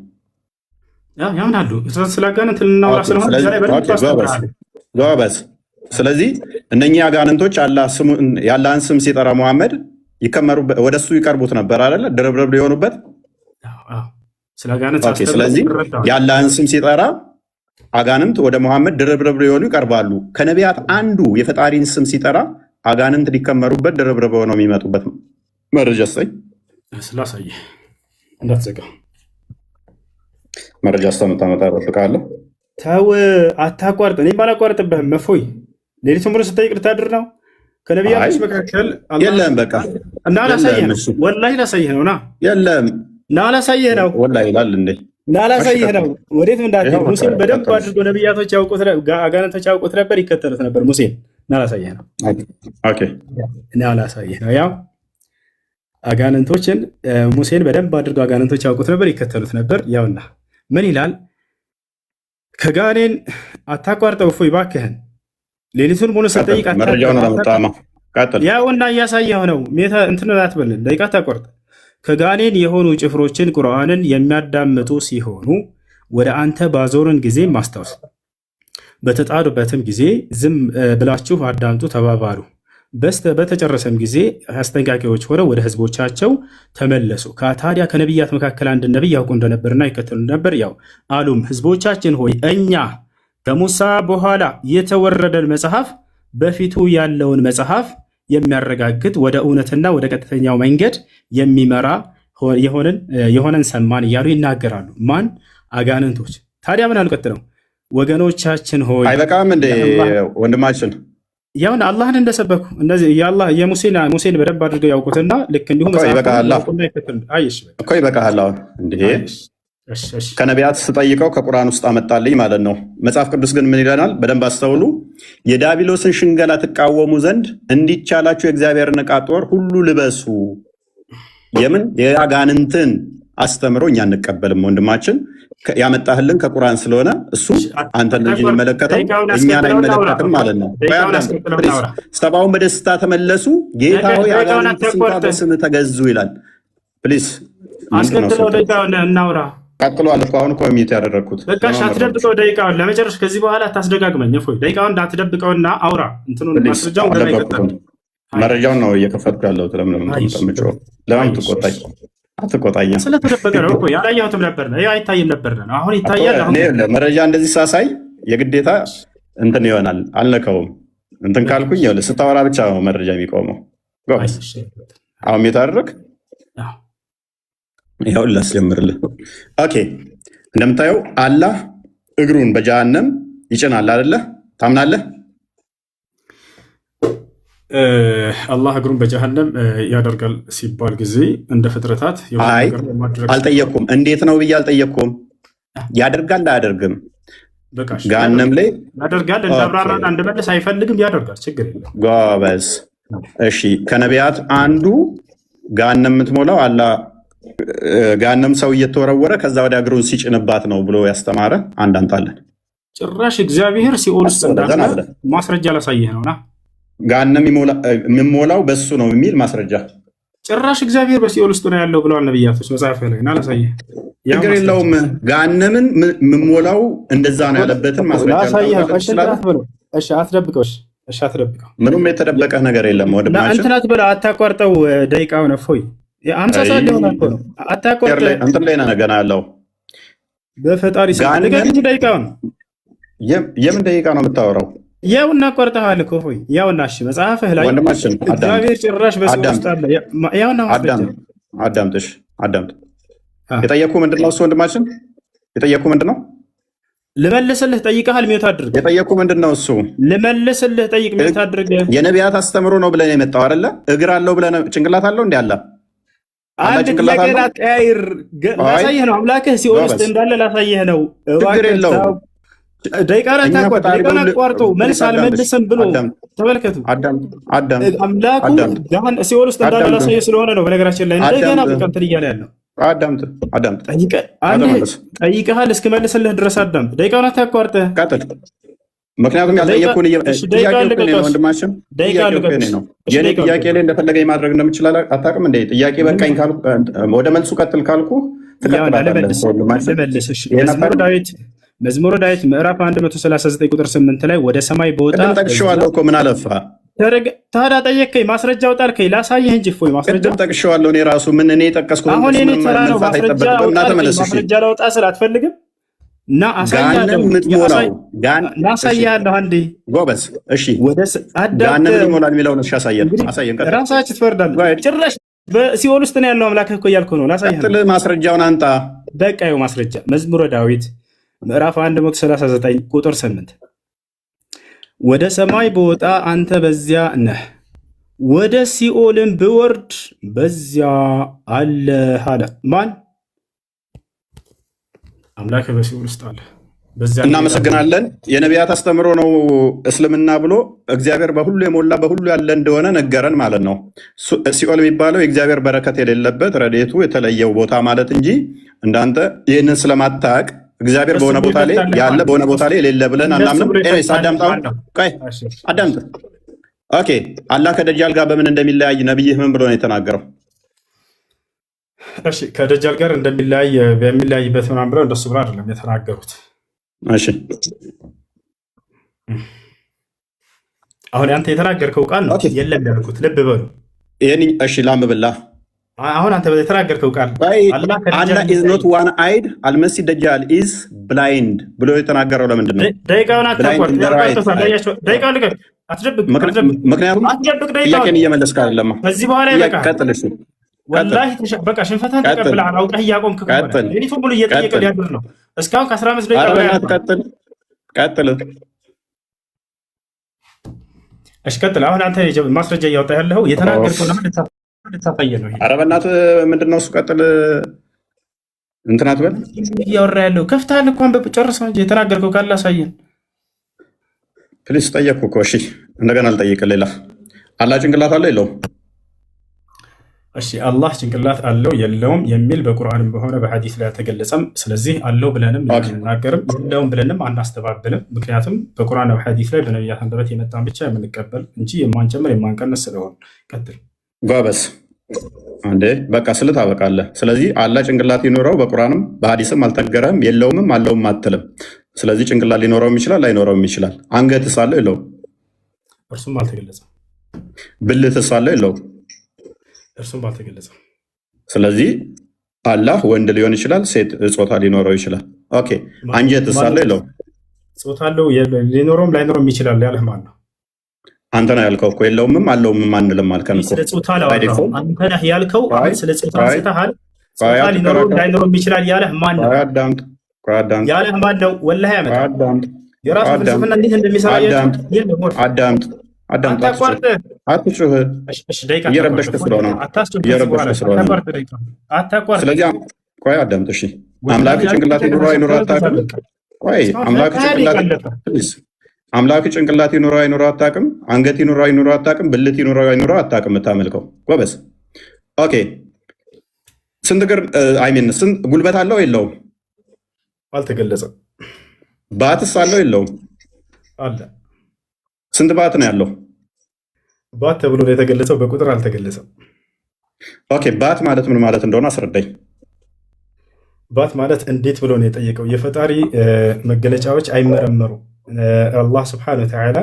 ያምናሉ። ስለ አጋንንት ልናወራ ስለሆነ ጎበዝ። ስለዚህ እነኚህ አጋንንቶች የአላህን ስም ሲጠራ ሙሐመድ ወደ እሱ ይቀርቡት ነበር አይደለ? ድርብርብ ሊሆኑበት። ስለዚህ የአላህን ስም ሲጠራ አጋንንት ወደ ሙሐመድ ድርብርብ ሊሆኑ ይቀርባሉ። ከነቢያት አንዱ የፈጣሪን ስም ሲጠራ አጋንንት ሊከመሩበት ድርብርብ ሆነው የሚመጡበት መረጃ ስላሳየ እንዳትዘጋ መረጃ እስከምታመጣ እጠብቅሃለሁ። ተው አታቋርጥ። እኔም ባላቋርጥብህም መፎይ ሌሊት ሙሉ ስጠይቅ ልታድር ነው። ከነቢያቶች መካከል የለም። በቃ እና ላሳየህ ነው። ወላሂ ላሳየህ ነው። ና የለም እና ላሳየህ ነው። ወላሂ ይላል እንዴ? እና ላሳየህ ነው። ወዴት እንዳትሄድ። ሙሴን በደንብ አድርጎ ነቢያቶች ያውቁት፣ አጋንንቶች ያውቁት ነበር፣ ይከተሉት ነበር ሙሴን። እና ላሳየህ ነው። ኦኬ፣ እና ላሳየህ ነው። ያው አጋንንቶችን ሙሴን በደንብ አድርጎ አጋንንቶች ያውቁት ነበር፣ ይከተሉት ነበር። ያውና ምን ይላል? ከጋኔን አታቋርጠው እፎይ እባክህን። ሌሊቱን ሙሉ ስጠይቅ ያውና እያሳየው ነው። እንትን አትበልን፣ ደቂቃ አታቋርጥ። ከጋኔን የሆኑ ጭፍሮችን ቁርአንን የሚያዳምጡ ሲሆኑ ወደ አንተ ባዞርን ጊዜ ማስታወስ፣ በተጣዱበትም ጊዜ ዝም ብላችሁ አዳምጡ ተባባሉ። በተጨረሰም ጊዜ አስጠንቃቂዎች ሆነው ወደ ህዝቦቻቸው ተመለሱ። ታዲያ ከነቢያት መካከል አንድ ነቢይ ያውቁ እንደነበርና ይከተሉ ነበር። ያው አሉም ህዝቦቻችን ሆይ እኛ ከሙሳ በኋላ የተወረደን መጽሐፍ በፊቱ ያለውን መጽሐፍ የሚያረጋግጥ ወደ እውነትና ወደ ቀጥተኛው መንገድ የሚመራ የሆነን ሰማን እያሉ ይናገራሉ። ማን? አጋንንቶች። ታዲያ ምን አልቀጥለው? ወገኖቻችን ሆይ አይበቃም እንዴ ወንድማችን? ያውን አላህን እንደሰበኩ እነዚህ ሙሴን በደንብ አድርገው ያውቁትና ልክ እንዲሁም ይበቃሃል እንዴ? ከነቢያት ስጠይቀው ከቁርአን ውስጥ አመጣልኝ ማለት ነው። መጽሐፍ ቅዱስ ግን ምን ይለናል? በደንብ አስተውሉ። የዲያብሎስን ሽንገላ ትቃወሙ ዘንድ እንዲቻላችሁ የእግዚአብሔርን ዕቃ ጦር ሁሉ ልበሱ። የምን የአጋንንትን አስተምሮ እኛ እንቀበልም። ወንድማችን ያመጣህልን ከቁርአን ስለሆነ እሱ አንተን ልጅ የሚመለከተው እኛን አይመለከትም ማለት ነው። ሰባውን በደስታ ተመለሱ፣ ጌታ ሆይ አጋንንትን በስምህ ተገዙ ይላል። ፕሊዝ እናውራ። ቀጥሏል እኮ አሁን እኮ ሚት ያደረግኩት በቃ አትደብቀው። ደቂቃውን ለመጨረሻ ከዚህ በኋላ አታስደጋግመኝ። እፎይ ደቂቃውን እንዳትደብቀውና አውራ። እንትኑን ማስረጃውን መረጃውን ነው እየከፈትኩ ያለሁት። ለምን ትቆጣኝ? አትቆጣኝ። ስለተደበቀ ነው እኮ ያላየሁትም ነበር ነው አይታይም ነበር ነው። አሁን ይታያል። መረጃ እንደዚህ ሳሳይ የግዴታ እንትን ይሆናል። አልነካውም። እንትን ካልኩኝ ስታወራ ብቻ ነው መረጃ የሚቆመው። አሁን ሚት አደረግ ይኸውን ላስጀምርልህ። ኦኬ፣ እንደምታየው አላህ እግሩን በጀሃነም ይጭናል አይደለ? ታምናለህ? አላህ እግሩን በጀሃነም ያደርጋል ሲባል ጊዜ እንደ ፍጥረታት አልጠየቅኩም። እንዴት ነው ብዬ አልጠየቅኩም። ያደርጋል አያደርግም? ገሃነም ላይ ያደርጋል። እንዳብራራና እንደመለስ አይፈልግም። ያደርጋል። ችግር የለም። ጎበዝ። እሺ ከነቢያት አንዱ ገሃነም የምትሞላው አላህ ገሃነም ሰው እየተወረወረ ከዛ ወዲያ እግሩን ሲጭንባት ነው ብሎ ያስተማረ አንድ አምጣለን። ጭራሽ እግዚአብሔር ሲኦል ውስጥ እንዳለ ማስረጃ ላሳየህ ነውና ገሃነም የሚሞላው በሱ ነው የሚል ማስረጃ። ጭራሽ እግዚአብሔር በሲኦል ውስጥ ነው ያለው ብለዋል ነብያቶች መጽሐፍ ላይ እና ላሳየህ። ችግር የለውም ገሃነምን የምሞላው እንደዛ ነው ያለበትን ማስረጃ ላሳየህ። እሺ አትደብቀው። እሺ አትደብቀው። ምንም የተደበቀ ነገር የለም። ወድማችን እንትን አትበለው፣ አታቋርጠው። ደቂቃውን እፎይ 50 ሰዓት ሊሆን እኮ ነው። አታቋርጠው። እንትን ላይ ነው ገና ያለው። በፈጣሪ ስም ንገረኝ ደቂቃውን። የምን ደቂቃ ነው የምታወራው? ያው እናቋርጠዋል እኮ እፎይ። ያውና እሺ መጽሐፍህ ላይ ወንድማችን እግዚአብሔር ጭራሽ በሲኦል ውስጥ አለ። ያውና አዳምጥ። የጠየኩህ ምንድን ነው እሱ? ወንድማችን የጠየኩህ ምንድን ነው? ልመልስልህ ጠይቀሃል። ሚውት አድርግ። የጠየኩህ ምንድን ነው እሱ? ልመልስልህ ጠይቅ። ሚውት አድርግ። የነቢያት አስተምሮ ነው ብለን የመጣው አይደለ? እግር አለው ብለን ጭንቅላት አለው እንዲ አለ አንድ ጥያቄን አትቀያይር። ላሳየህ ነው አምላክህ ሲኦል ውስጥ እንዳለ ላሳየህ ነው። ችግር የለውም። ደቂቃን አቋርጦ መልስ አልመልስም ብሎ ተመልከቱ። አምላኩ ሲኦል ውስጥ እንዳለ ላሳየህ ስለሆነ ነው። በነገራችን ላይ እንደገና እንትን እያለ ያለው አዳምጥ። ጠይቀሃል እስክመልስልህ ድረስ አዳምጥ። ደቂቃውን አታቋርጠህ ቀጥል። ምክንያቱም ያልጠየኩህን ወንድማችን የኔ ጥያቄ ላይ እንደፈለገኝ ማድረግ እንደምችል አታውቅም እንዴ? ጥያቄ በቃኝ ካልኩ ወደ መልሱ ቀጥል ካልኩ ትቀጥላለህ። መዝሙረ ዳዊት ምዕራፍ 139 ቁጥር 8 ላይ ወደ ሰማይ በወጣ ጠቅሼዋለሁ እኮ ምን አለፋ ታዲያ ጠየቅከኝ። ማስረጃው ጣልከኝ ላሳየህ እንጂ እፎይ ማስረጃ ጠቅሼዋለሁ እኔ ራሱ ምን እኔ ጠቀስኩት። አሁን እኔ ተራ ነው ማስረጃ ላውጣ ስል አትፈልግም እና አሳያለሁ። አንዴ ጎበዝ። እሺ ገሃነም ይሞላል የሚለውን እሺ አሳየን። ራሳችሁ ትፈርዳለህ። ጭራሽ በሲኦል ውስጥ ነው ያለው አምላክህ እኮ እያልኩህ ነው። ላሳየህ ማስረጃውን አንጣ። በቃ ይኸው ማስረጃ መዝሙረ ዳዊት ምዕራፍ 139 ቁጥር 8 ወደ ሰማይ በወጣ አንተ በዚያ ነህ፣ ወደ ሲኦልም ብወርድ በዚያ አለህ አለ። ማን? አምላክ በሲኦል ውስጥ አለ። እናመሰግናለን። የነቢያት አስተምሮ ነው እስልምና ብሎ እግዚአብሔር በሁሉ የሞላ በሁሉ ያለ እንደሆነ ነገረን ማለት ነው። ሲኦል የሚባለው የእግዚአብሔር በረከት የሌለበት ረድኤቱ የተለየው ቦታ ማለት እንጂ እንዳንተ ይህንን ስለማታቅ እግዚአብሔር በሆነ ቦታ ላይ ያለ በሆነ ቦታ ላይ የሌለ ብለን አናምንም። አዳምጥ። ኦኬ አላህ ከደጃል ጋር በምን እንደሚለያይ ነብይህ ምን ብሎ ነው የተናገረው? እሺ ከደጃል ጋር እንደሚለያይ በሚለያይበት ምናምን ብለው እንደሱ ብሎ አይደለም የተናገሩት። እሺ አሁን አንተ የተናገርከው ቃል ነው የለም ያልኩት። ልብ በሉ ይሄን እሺ ላምብላ አሁን አንተ የተናገርከው ቃል አላህ ኢዝ ኖት ዋን አይድ አልመሲህ ደጃል ኢዝ ብላይንድ ብሎ የተናገረው ለምንድን ነው? ደቂቃውን አታቋርጥ። ምክንያቱም ጥያቄን እየመለስክ አይደለም። ከዚህ በኋላ ይበቃል። ቀጥል። ወላሂ በቃ ሽንፈትህን ተቀብለሃል። አውቀህ እያቆምክ ሌሊቱ ሙሉ እየጠየቀ ሊያድር ነው። እስካሁን ከ15 ደቂቃ በላይ ቀጥል። እሺ ቀጥል። አሁን አንተ ማስረጃ እያወጣህ ያለኸው የተናገርከው ልታሳየ ነው። ኧረ በእናትህ ምንድን ነው እሱ? ቀጥል። እንትን አትበል። እያወራ ያለው ከፍተሃል እኮ ጨርሰው እንጂ የተናገርከው ካለ አሳየን። ፕሊስ ጠየቅኩ እኮ። እሺ እንደገና ልጠይቅ። ሌላ አላህ ጭንቅላት አለው የለውም? እሺ አላህ ጭንቅላት አለው የለውም የሚል በቁርአንም በሆነ በሐዲስ ላይ አልተገለጸም። ስለዚህ አለው ብለንም አንናገርም፣ የለውም ብለንም አናስተባብልም። ምክንያቱም በቁርአን በሐዲስ ላይ በነቢያት አንደበት የመጣን ብቻ የምንቀበል እንጂ የማንጨምር የማንቀነስ ስለሆነ። ቀጥል ጎበዝ። አንዴ በቃ ስል ታበቃለህ። ስለዚህ አላህ ጭንቅላት ሊኖረው በቁርአንም በሐዲስም አልተነገረም፣ የለውምም አለውም አትልም። ስለዚህ ጭንቅላት ሊኖረውም ይችላል ላይኖረውም ይችላል። አንገትስ አለው የለውም? እርሱም አልተገለጸም። ብልትስ አለው የለውም? እርሱም አልተገለጸም። ስለዚህ አላህ ወንድ ሊሆን ይችላል፣ ሴት ጾታ ሊኖረው ይችላል። ኦኬ አንጀትስ አለው የለውም? ጾታ አለው ሊኖረውም ላይኖረውም ይችላል ያለህ ማን ነው? አንተ ነህ ያልከው እኮ። የለውምም አለውም አንልም አልከን እኮ። ስለ ጾታ አላወራሁም። አንተ ነህ ያልከው። አሁን ስለ ጾታ አንስተሃል። ጾታ ሊኖረውም ላይኖረውም ይችላል ያለህ ማን ነው? ያለህ ማን ነው? ወላሂ ያመጣ የራሱ ፍልስፍና እንዴት እንደሚሰራ አዳምጥ። አትጩህ። እየረበሽክ ስለሆነ ስለዚህ ቆይ አዳምጥ። እሺ አምላክ ጭንቅላት ይኑረው አይኑረው አታውቅም? ቆይ አምላክ ጭንቅላት አምላክ ጭንቅላት ይኖረው አይኖረው አታውቅም። አንገት ይኖረው አይኖረው አታውቅም። ብልት ይኖረው አይኖረው አታውቅም። የምታመልከው ጎበዝ። ኦኬ ስንት እግር ስንት ጉልበት አለው የለውም? አልተገለጸም። ባትስ አለው የለውም? አለ። ስንት ባት ነው ያለው? ባት ተብሎ ነው የተገለጸው፣ በቁጥር አልተገለጸም። ኦኬ ባት ማለት ምን ማለት እንደሆነ አስረዳኝ። ባት ማለት እንዴት ብሎ ነው የጠየቀው? የፈጣሪ መገለጫዎች አይመረመሩ። አላህ ስብሐነሁ ወተዓላ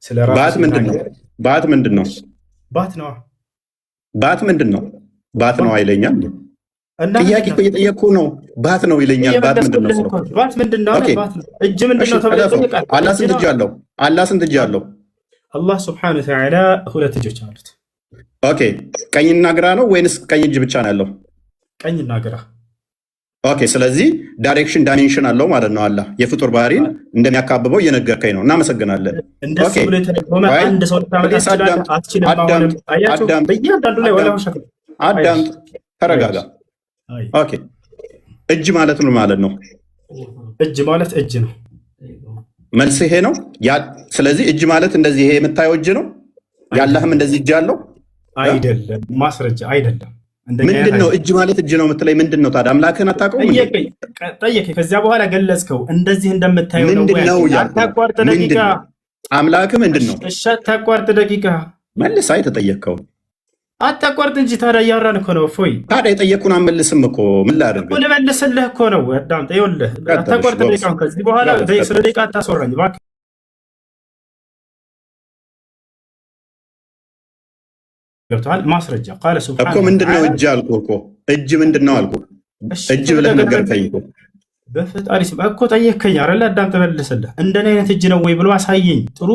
ስለ ራሱ ባት ምንድን ነው? ባት ምንድን ነው? ባት ነው። ባት ምንድን ነው? ባት ነው አይለኛል። ጥያቄ እኮ እየጠየቅኩ ነው። ባት ነው ይለኛል። ባት ምንድን ነው? ባት ምንድን ነው? እጅ ምንድን ነው ተብሎ ይጠይቃል። አላህ ስንት እጅ አለው? አላህ ስንት እጅ አለው? አላህ ስብሐነሁ ወተዓላ 2 እጆች አሉት። ኦኬ ቀኝና ግራ ነው ወይንስ ቀኝ እጅ ብቻ ነው ያለው? ቀኝና ግራ። ኦኬ ስለዚህ ዳይሬክሽን ዳይሜንሽን አለው ማለት ነው። አላህ የፍጡር ባህሪን እንደሚያካብበው እየነገርከኝ ነው። እናመሰግናለን። እንደሱ ብሎ የተደጎመ አንድ ሰው አዳምጥ፣ ተረጋጋ። ኦኬ እጅ ማለት ምን ማለት ነው? እጅ ማለት እጅ ነው። መልስ ይሄ ነው። ስለዚህ እጅ ማለት እንደዚህ ይሄ የምታየው እጅ ነው። ያለህም እንደዚህ እጅ አለው አይደለም? ማስረጃ አይደለም። ምንድን ነው እጅ ማለት እጅ ነው የምትለኝ? ምንድን ነው ታዲያ? አምላክህን አታውቀውም? ጠየቀኝ። ከዚያ በኋላ ገለጽከው። እንደዚህ እንደምታየው ነው። አታቋርጥ ደቂቃ። አምላክህ ምንድን ነው? እሺ አታቋርጥ ደቂቃ። መልስ። አይ ተጠየቅከው አታቋርጥ እንጂ ታዲያ እያወራን እኮ ነው። እፎይ ታዲያ የጠየቅኩህን አመልስም እኮ ምን ላድርግ? ልመልስልህ እኮ ነው። አዳምጥ። ይኸውልህ አታቋርጥ ደቂቃ። ከዚህ በኋላ ስለ ደቂቃ አታስወራኝ እባክህ። ገብቶሃል? ማስረጃ ቃለ ሱብሃነሁ እኮ ምንድን ነው እጅ አልኩህ እኮ። እጅ ምንድን ነው አልኩህ። እጅ ብለህ ነገርከኝ እኮ። በፈጣሪ ስም እኮ ጠየቅከኝ አይደለ? አዳምጥ፣ መልስልህ። እንደኔ አይነት እጅ ነው ወይ ብሎ አሳየኝ። ጥሩ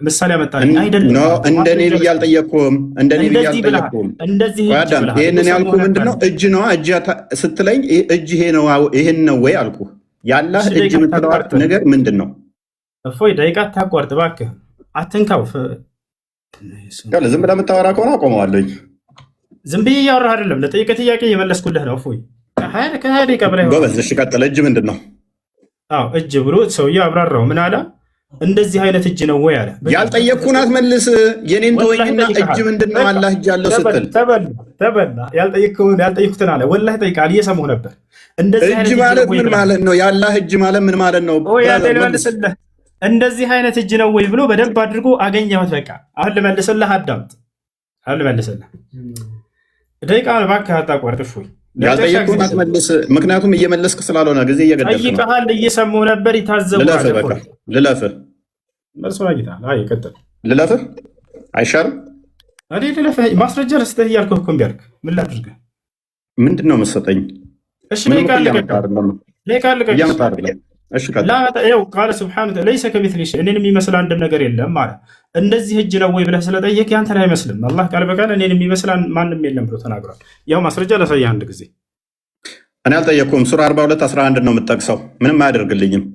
ምሳሌ አመጣልኝ። አይደለም እንደኔ ብዬ አልጠየቅኩህም። እንደኔ ብዬ አልጠየቅኩህም። ይሄንን ያልኩህ ምንድን ነው? እጅ ነዋ። እጅ ስትለኝ እጅ ይሄን ነው ወይ አልኩህ። ያላህ እጅ የምትለው ነገር ምንድን ነው? እፎይ ደቂቃ አታቋርጥ እባክህ፣ አትንካው። ዝም ብለህ የምታወራ ከሆነ አቆመዋለኝ። ዝም ብዬ እያወራህ አይደለም፣ ለጠየቀ ጥያቄ እየመለስኩልህ ነው። እፎይ ከሀያ ደቂቃ በላይ ጎበዝ። እሺ ቀጥል። እጅ ምንድን ነው? እጅ ብሎ ሰውዬው አብራራው። ምን አለ? እንደዚህ አይነት እጅ ነው ወይ አለ። ያልጠየቅኩህን አትመልስ። የኔን ተወኝና እጅ ምንድን ነው? አላህ እጅ አለው ስትል ተበላ። ያልጠየቅኩትን አለ። ወላሂ ጠይቃል፣ እየሰማሁ ነበር። እጅ ማለት ምን ማለት ነው? ያላህ እጅ ማለት ምን ማለት ነው? መልስልህ። እንደዚህ አይነት እጅ ነው ወይ ብሎ በደንብ አድርጎ አገኘሁት። በቃ አሁን ልመልስልህ፣ አዳምጥ። አሁን ልመልስልህ። ደቂቃ እባክህ አታቋርጥ። እፎይ ያልጠየቅኩህን አትመልስ። ምክንያቱም እየመለስክ ስላልሆነ ጊዜ እየገደልክ ነው። ጠይቀሃል፣ እየሰማሁ ነበር። ይታዘቡሃል። ልለፍህ መልሶን አግኝተሃል። ይቀጥል። ልለፍህ አይሻልም? እኔ ልለፍህ ማስረጃ ልስጥህ እያልኩህ እኮ እምቢ አልክ። ምን ላድርግህ? ምንድን ነው የምትሰጠኝ? እሺ ደቂቃ ልቀቅ። ቃለ ሱብሓነሁ ለይሰ ከሚስሊሂ ሸይእ፣ እኔን የሚመስል አንድም ነገር የለም ማለት። እንደዚህ እጅ ነው ወይ ብለህ ስለጠየቅ ያንተን አይመስልም። አላህ ቃል በቃል እኔን የሚመስል ማንም የለም ብሎ ተናግሯል። ያው ማስረጃ ላሳየህ አንድ ጊዜ። እኔ አልጠየቅኩም። ሱራ 42:11 ነው የምጠቅሰው። ምንም አያደርግልኝም።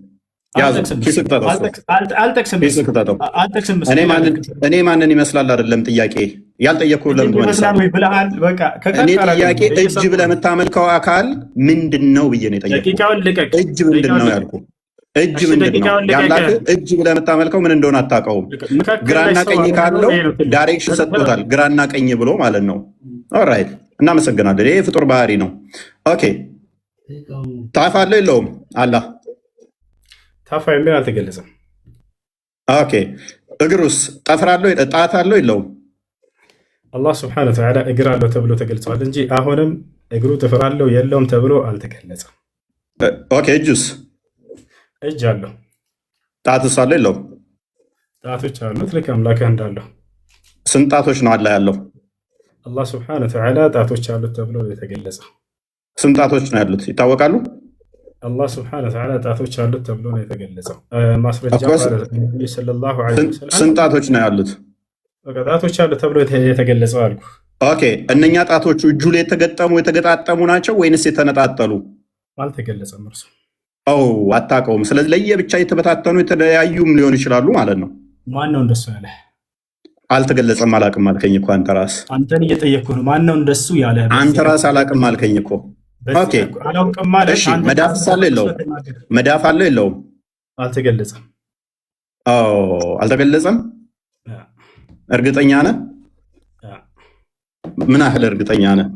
እኔ ማንን ይመስላል አይደለም ጥያቄ። ያልጠየቅኩህ ለምን ትመልሳለህ? እኔ ጥያቄ እጅ ብለህ የምታመልከው አካል ምንድን ነው ብዬ ነው የጠየቅኩህ። እጅ ምንድን ነው ያልኩህ። እጅ ምንድን ነው ያላህ? እጅ ብለህ የምታመልከው ምን እንደሆነ አታውቀውም። ግራና ቀኝ ካለው ዳይሬክሽን ሰጥቶታል። ግራና ቀኝ ብሎ ማለት ነው። ኦራይት እናመሰግናለን። ይሄ የፍጡር ባህሪ ነው። ኦኬ ታፍ አለው የለውም? አላህ ታፋ የሚል አልተገለጸም። ኦኬ እግሩስ ጠፍር አለው? ጣት አለው የለውም? አላህ ስብሐነሁ ወተዓላ እግር አለው ተብሎ ተገልጿል እንጂ አሁንም እግሩ ጥፍር አለው የለውም ተብሎ አልተገለጸም። ኦኬ እጁስ? እጅ አለው። ጣትስ አለው የለውም? ጣቶች አሉት ልክ አምላክህ እንዳለው። ስንት ጣቶች ነው አላህ ያለው? አላህ ስብሐነሁ ወተዓላ ጣቶች አሉት ተብሎ የተገለጸው። ስንት ጣቶች ነው ያሉት ይታወቃሉ? አላህ ስብሐነሁ ወተዓላ ጣቶች አሉት ተብሎ ነው የተገለጸው። ማስረጃ ሰለላሁ ዐለይሂ ወሰለም ስንት ጣቶች ነው ያሉት? ጣቶች አሉት ተብሎ የተገለጸው አልኩ። ኦኬ እነኛ ጣቶቹ እጁ ላይ የተገጣጠሙ ናቸው ወይንስ የተነጣጠሉ? አልተገለጸም እርሱ። አታውቀውም። ስለዚህ ለየብቻ የተበታተኑ የተለያዩም ሊሆኑ ይችላሉ ማለት ነው። ማን ነው እንደሱ ያለ? አልተገለጸም አላውቅም አልከኝ እኮ አንተ ራስህ። አንተን እየጠየቅኩ ነው። ማን ነው እንደሱ ያለ? አንተ ራስህ አላውቅም አልከኝ እኮ። ኦኬ እሺ መዳፍ አለው የለውም? መዳፍ አለው የለውም? አልተገለጸም። አልተገለጸም። እርግጠኛ ነህ? ምን ያህል እርግጠኛ ነህ?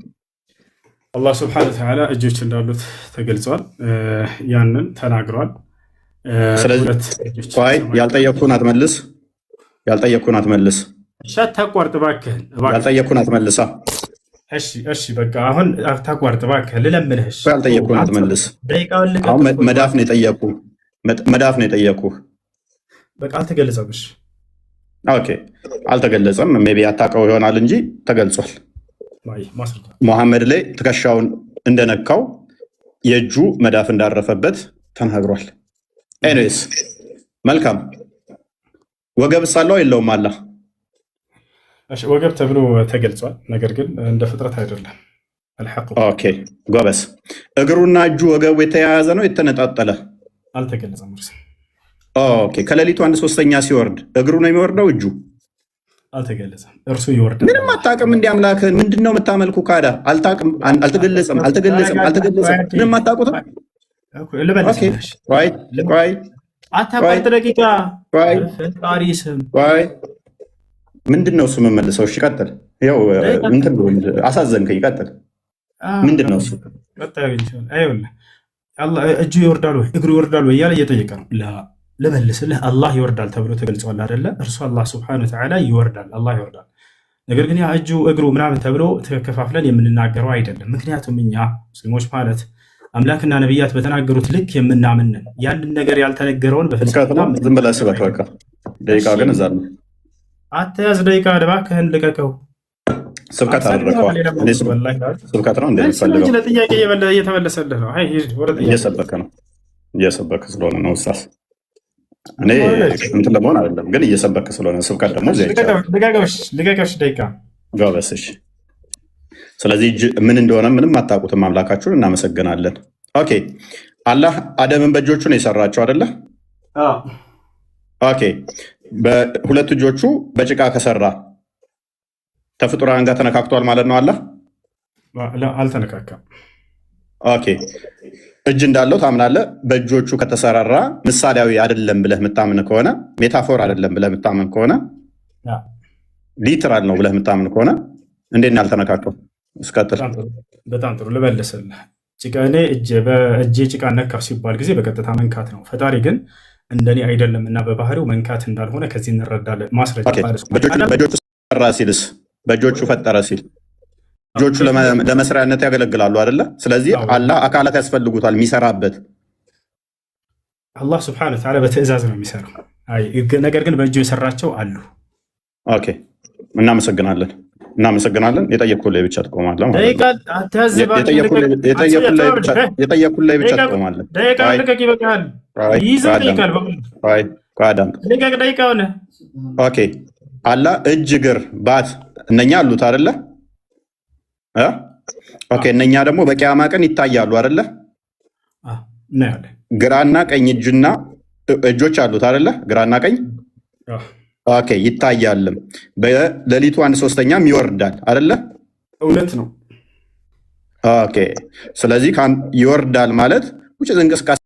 አላህ ስብሐነሁ ወተዓላ እጆች እንዳሉት ተገልጿል። ያንን ተናግሯል። ስለዚህ ያልጠየቅኩህን አትመልስ። አታቋርጥ እባክህን። ያልጠየቅኩህን አትመልሳ። እሺ በቃ አሁን አታቋርጥ እባክህን፣ ልለምንህ። ያልጠየቅኩህን አትመልስ። መዳፍ ነው የጠየኩህ። በቃ አልተገለጸም። ኦኬ አልተገለጸም። ሜይ ቢ አታውቀው ይሆናል እንጂ ተገልጿል። ሙሐመድ ላይ ትከሻውን እንደነካው የእጁ መዳፍ እንዳረፈበት ተናግሯል። ኤኒዌይስ መልካም። ወገብ ሳለው የለውም አላህ ወገብ ተብሎ ተገልጿል። ነገር ግን እንደ ፍጥረት አይደለም። ኦኬ ጎበስ። እግሩና እጁ ወገቡ የተያያዘ ነው የተነጣጠለ? አልተገለጸም። ኦኬ ከሌሊቱ 1/3 ሲወርድ እግሩ ነው የሚወርደው? እጁ አልተገለጸም። እርሱ ይወርዳል። ምንም አታውቅም። እንዲህ አምላክህን ምንድን ነው የምታመልኩ? ካዳ አልታውቅም። አልተገለጸም። ምንም አታውቁትም። አታቋርጥ ደቂቃ ፈጣሪ ስም ምንድን ነው እሱ የምመልሰው? እሺ ቀጥል። ያው አሳዘንከኝ። ቀጥል። ምንድን ነው እሱ? እጁ ይወርዳል ወይ እግሩ ይወርዳል ወይ እያለ እየጠየቀ ነው። ልመልስልህ፣ አላህ ይወርዳል ተብሎ ተገልጿል አይደለ? እርሱ አላህ ሱብሓነሁ ወተዓላ ይወርዳል፣ አላህ ይወርዳል። ነገር ግን ያ እጁ እግሩ ምናምን ተብሎ ተከፋፍለን የምንናገረው አይደለም። ምክንያቱም እኛ ሙስሊሞች ማለት አምላክና ነቢያት በተናገሩት ልክ የምናምንን ያንን ነገር ያልተነገረውን በፍልስፍና ዝም ብለህ ስበክ። በቃ ደቂቃ ግን እዛ ነው። አትያዝ ደቂቃ፣ እባክህን ልቀቀው። ስብከት አደረገዋል። ስብከት ነው እንደሚፈልገው ለጥያቄ እየተመለሰልህ ነው። እየሰበክ ስለሆነ ነው ኡስታዝ። እኔ እንትን ለመሆን አይደለም ግን እየሰበክ ስለሆነ ስብከት ደግሞ ልቀቀሽ ደቂቃ ጎበስ። እሺ ስለዚህ ምን እንደሆነ ምንም አታውቁትም። አምላካችሁን እናመሰግናለን። ኦኬ አላህ አደምን በእጆቹ ነው የሰራቸው አይደለ? ኦኬ በሁለት እጆቹ በጭቃ ከሰራ ከፍጡራን ጋር ተነካክቷል ማለት ነው። አላህ አልተነካካም። ኦኬ እጅ እንዳለው ታምናለህ። በእጆቹ ከተሰራራ ምሳሌያዊ አይደለም ብለህ የምታምን ከሆነ ሜታፎር አይደለም ብለህ የምታምን ከሆነ ሊትራል ነው ብለህ የምታምን ከሆነ እንዴት ነው ያልተነካከው? እስከትል በጣም ጥሩ ልመልስልህ። እኔ በእጄ ጭቃ ነካው ሲባል ጊዜ በቀጥታ መንካት ነው። ፈጣሪ ግን እንደኔ አይደለም እና በባህሪው መንካት እንዳልሆነ ከዚህ እንረዳለን። ማስረጃ በእጆቹ ሰራ ሲልስ በእጆቹ ፈጠረ ሲል እጆቹ ለመስሪያነት ያገለግላሉ አይደለ? ስለዚህ አላህ አካላት ያስፈልጉታል የሚሰራበት። አላህ ስብሐነሁ ወተዓላ በትዕዛዝ ነው የሚሰራው። ነገር ግን በእጁ የሰራቸው አሉ። ኦኬ እናመሰግናለን። የጠየኩህ ላይ ብቻ ትቆማለህ ማለት ነው። የጠየኩህ ላይ ብቻ ትቆማለህ። ኦኬ አላህ እጅ፣ እግር፣ ባት እነኛ አሉት አይደለ? ኦኬ እነኛ ደግሞ በቂያማ ቀን ይታያሉ አይደለ? ግራና ቀኝ እጆች አሉት አይደለ? ግራና ቀኝ ኦኬ ይታያልም። በሌሊቱ 1/3 ይወርዳል አይደለ? እውነት ነው። ኦኬ ስለዚህ ይወርዳል ማለት እንቅስቃሴ